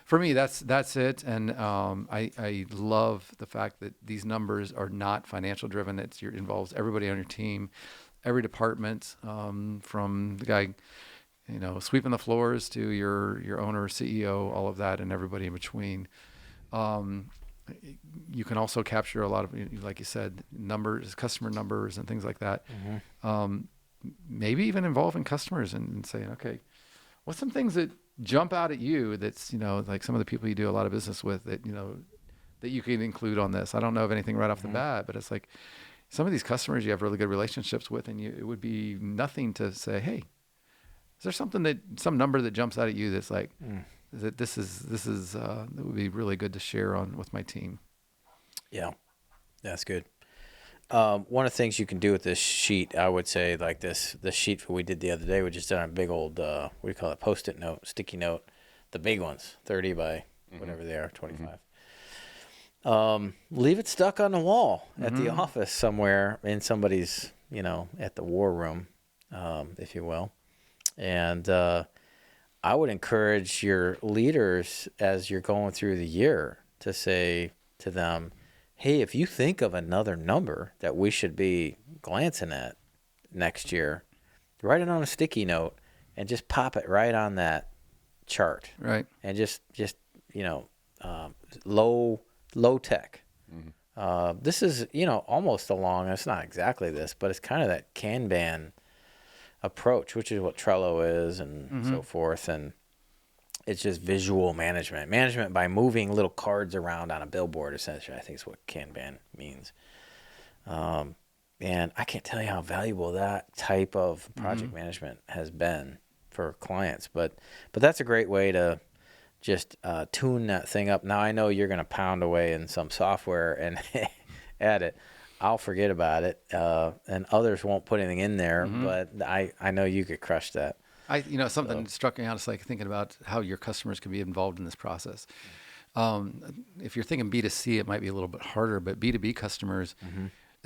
for me, that's it. And I love the fact that these numbers are not financial driven. It involves everybody on your team, every department, from the guy, sweeping the floors to your owner, CEO, all of that, and everybody in between. You can also capture a lot of, like you said, numbers, customer numbers and things like that. Mm-hmm. Maybe even involving customers and saying, okay, what's some things that jump out at you that's, like some of the people you do a lot of business with that, that you can include on this. I don't know of anything right off the bat, but it's like some of these customers you have really good relationships with, and it would be nothing to say, hey, is there some number that jumps out at you that's like, that this is that would be really good to share on with my team. Yeah,
that's good. One of the things you can do with this sheet, I would say, like the sheet we did the other day, we just did on a big old what do you call it, Post-it note, sticky note, the big ones, 30 by whatever they are, 25. Leave it stuck on the wall at the office somewhere in somebody's, at the war room, if you will, and. I would encourage your leaders as you're going through the year to say to them, hey, if you think of another number that we should be glancing at next year, write it on a sticky note and just pop it right on that chart.
Right.
And just low tech. Mm-hmm. This is, almost along, it's not exactly this, but it's kind of that Kanban approach, which is what Trello is and so forth. And it's just visual management. Management by moving little cards around on a billboard, essentially, I think is what Kanban means. And I can't tell you how valuable that type of project management has been for clients. But that's a great way to just tune that thing up. Now, I know you're going to pound away in some software and add it. I'll forget about it, and others won't put anything in there, but I know you could crush that.
Something struck me out. It's like thinking about how your customers can be involved in this process. If you're thinking B2C, it might be a little bit harder, but B2B customers,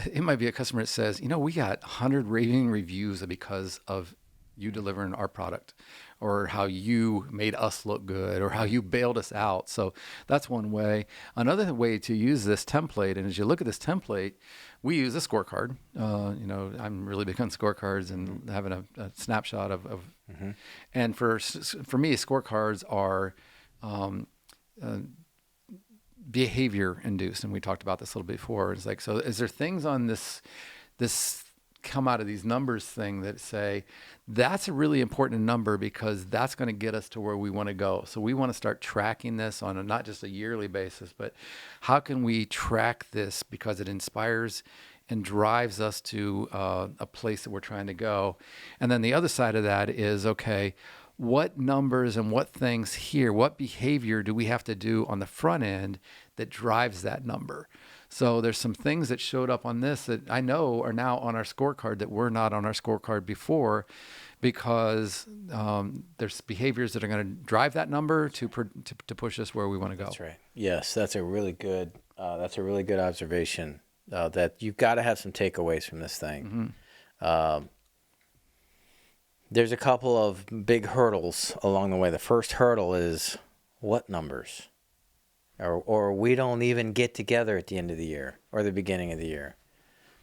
it might be a customer that says, we got 100 raving reviews because of you delivering our product, or how you made us look good, or how you bailed us out. So that's one way. Another way to use this template, and as you look at this template, we use a scorecard. I'm really big on scorecards and having a snapshot of and for me, scorecards are behavior induced, and we talked about this a little bit before. It's like, so is there things on this come out of these numbers thing that say that's a really important number because that's going to get us to where we want to go? So we want to start tracking this on not just a yearly basis, but how can we track this because it inspires and drives us to a place that we're trying to go? And then the other side of that is, okay, what numbers and what things here, what behavior do we have to do on the front end that drives that number? So there's some things that showed up on this that I know are now on our scorecard that were not on our scorecard before, because there's behaviors that are going to drive that number to push us where we want to go.
That's right. Yes, that's a really good observation. That you've got to have some takeaways from this thing. There's a couple of big hurdles along the way. The first hurdle is what numbers? Or we don't even get together at the end of the year or the beginning of the year.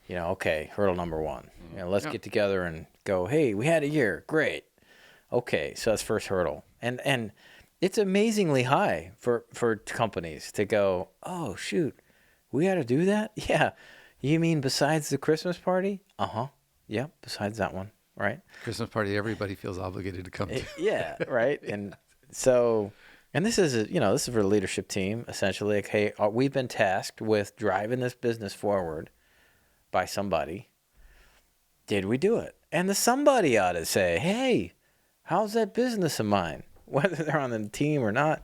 Okay, hurdle number one. Let's get together and go, hey, we had a year. Great. Okay, so that's first hurdle. And it's amazingly high for companies to go, oh, shoot, we got to do that? Yeah. You mean besides the Christmas party? Uh-huh. Yeah, besides that one, right?
Christmas party, everybody feels obligated to come to.
Yeah, right. And so... And this is, this is for the leadership team, essentially. Like, hey, we've been tasked with driving this business forward by somebody. Did we do it? And the somebody ought to say, hey, how's that business of mine? Whether they're on the team or not.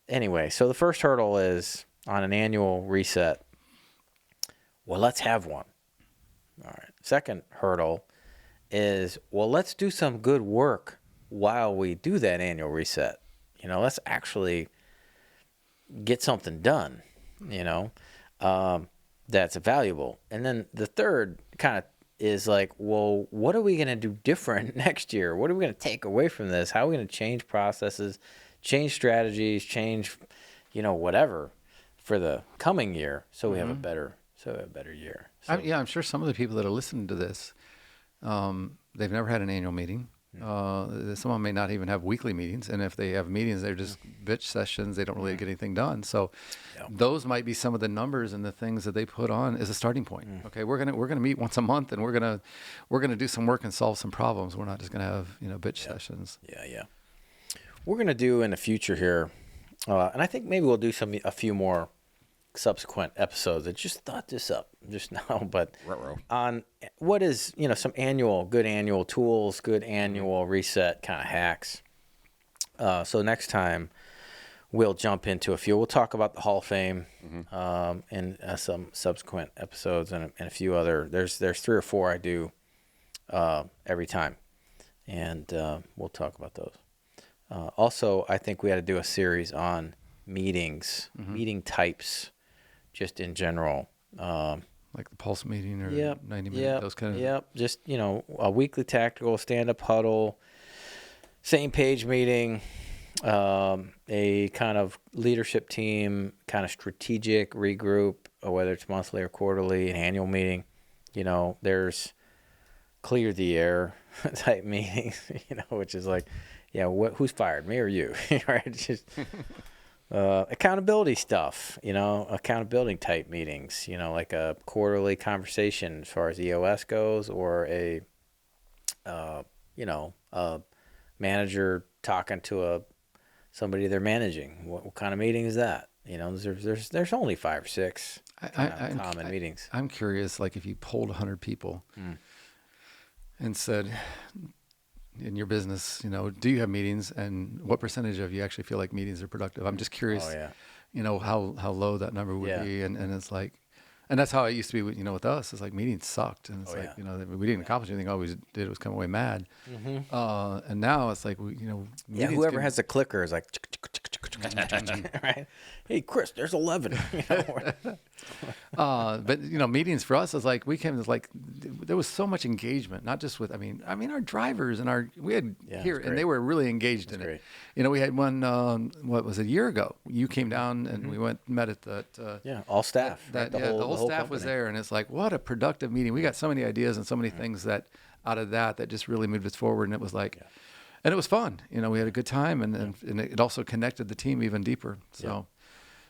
Anyway, so the first hurdle is on an annual reset. Well, let's have one. All right. Second hurdle is, well, let's do some good work while we do that annual reset. Let's actually get something done, that's valuable. And then the third kind of is like, well, what are we going to do different next year? What are we going to take away from this? How are we going to change processes, change strategies, change, whatever for the coming year so we have a better year? So,
I'm sure some of the people that are listening to this, they've never had an annual meeting. Someone may not even have weekly meetings, and if they have meetings, they're just bitch sessions. They don't really get anything done. So those might be some of the numbers and the things that they put on as a starting point. Okay, we're gonna meet once a month, and we're gonna do some work and solve some problems. We're not just gonna have bitch sessions.
Yeah. We're gonna do in the future here, and I think maybe we'll do a few more subsequent episodes. I just thought this up just now, but on what is, some good annual tools, good annual reset kind of hacks. So next time we'll jump into a few. We'll talk about the Hall of Fame in some subsequent episodes, and a few other. There's 3 or 4 I do every time, and we'll talk about those. Also, I think we had to do a series on meetings, meeting types, just in general.
Like the pulse meeting or 90-minute, those kind of.
Yep, just, a weekly tactical stand-up huddle, same page meeting, a kind of leadership team, kind of strategic regroup, whether it's monthly or quarterly, an annual meeting. There's clear the air type meetings, which is like, who's fired, me or you? Right? It's just accountability stuff, accountability type meetings, like a quarterly conversation as far as EOS goes, or a a manager talking to somebody they're managing. What kind of meeting is that? There's only 5 or 6 common meetings.
I'm curious, like if you polled 100 people and said, in your business, do you have meetings, and what percentage of you actually feel like meetings are productive? I'm just curious, how low that number would be. And it's like, and that's how it used to be with us. It's like meetings sucked. And it's we didn't accomplish anything. All we did was come away mad. And now it's like,
whoever has the clicker is like, right? Hey, Chris, there's 11.
But meetings for us is like, we came to like, there was so much engagement, not just with, our drivers and we had here, and they were really engaged in it. We had one, what was it, a year ago? You came down and we met at that.
All staff.
The whole staff
company
was there, and it's like, what a productive meeting. We got so many ideas and so many things that out of that just really moved us forward. And it was like, and it was fun. We had a good time, and it also connected the team even deeper. So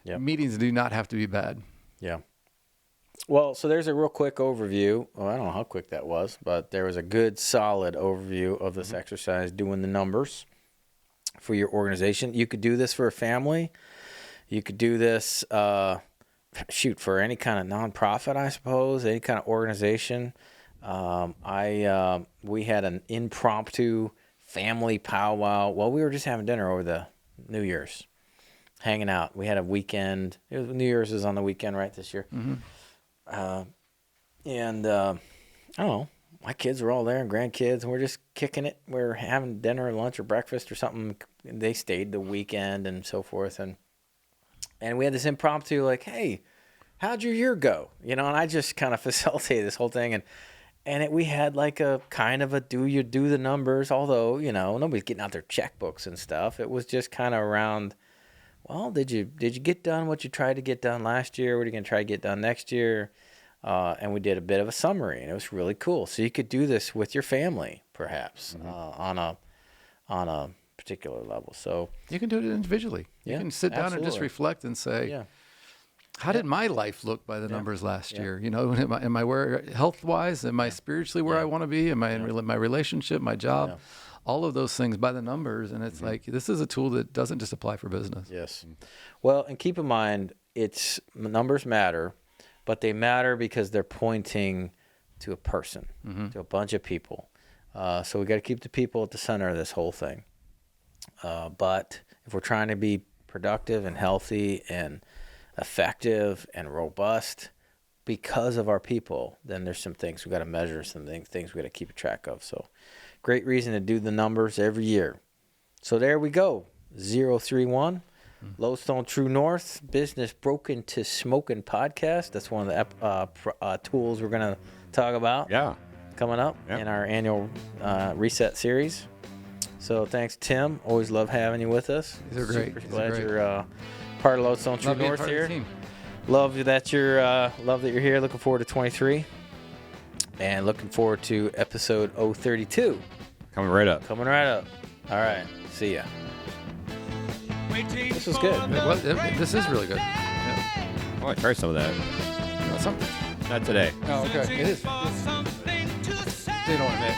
meetings do not have to be bad.
Yeah. Well, so there's a real quick overview. Well, I don't know how quick that was, but there was a good, solid overview of this exercise, doing the numbers for your organization. You could do this for a family. You could do this, for any kind of nonprofit, I suppose, any kind of organization. We had an impromptu family powwow. Well, we were just having dinner over the New Year's, hanging out. We had a weekend. New Year's was on the weekend, right, this year. I don't know. My kids were all there, and grandkids, and we're just kicking it. We were having dinner or lunch or breakfast or something. They stayed the weekend and so forth. And we had this impromptu, like, hey, how'd your year go? And I just kind of facilitated this whole thing. We had like a kind of a do the numbers, although, nobody's getting out their checkbooks and stuff. It was just kind of around, well, did you get done what you tried to get done last year? What are you going to try to get done next year? And we did a bit of a summary, and it was really cool. So you could do this with your family, perhaps, on a particular level. So
you can do it individually. You can sit down and just reflect and say, how did my life look by the numbers last year? Am I where health-wise? Am I spiritually where I want to be? Am I in my relationship, my job? Yeah. All of those things by the numbers. And it's like, this is a tool that doesn't just apply for business.
Yes. Well, and keep in mind, numbers matter, but they matter because they're pointing to a person, to a bunch of people. So we got to keep the people at the center of this whole thing. But if we're trying to be productive and healthy and effective and robust because of our people, then there's some things we got to measure, some things we got to keep track of. So great reason to do the numbers every year. So there we go. 031 Lodestone True North Business Broken to Smokin Podcast. That's one of the tools we're going to talk about coming up in our annual reset series. So thanks, Tim. Always love having you with us.
These are great.
Super glad you're part of Lodestone True North here. Love that you're here. Looking forward to 23, and looking forward to episode 032.
Coming right up.
All right. See ya. This was good.
This is really good.
I want to try some of that.
Something.
Not today.
Oh, okay. It is. They don't want to mix.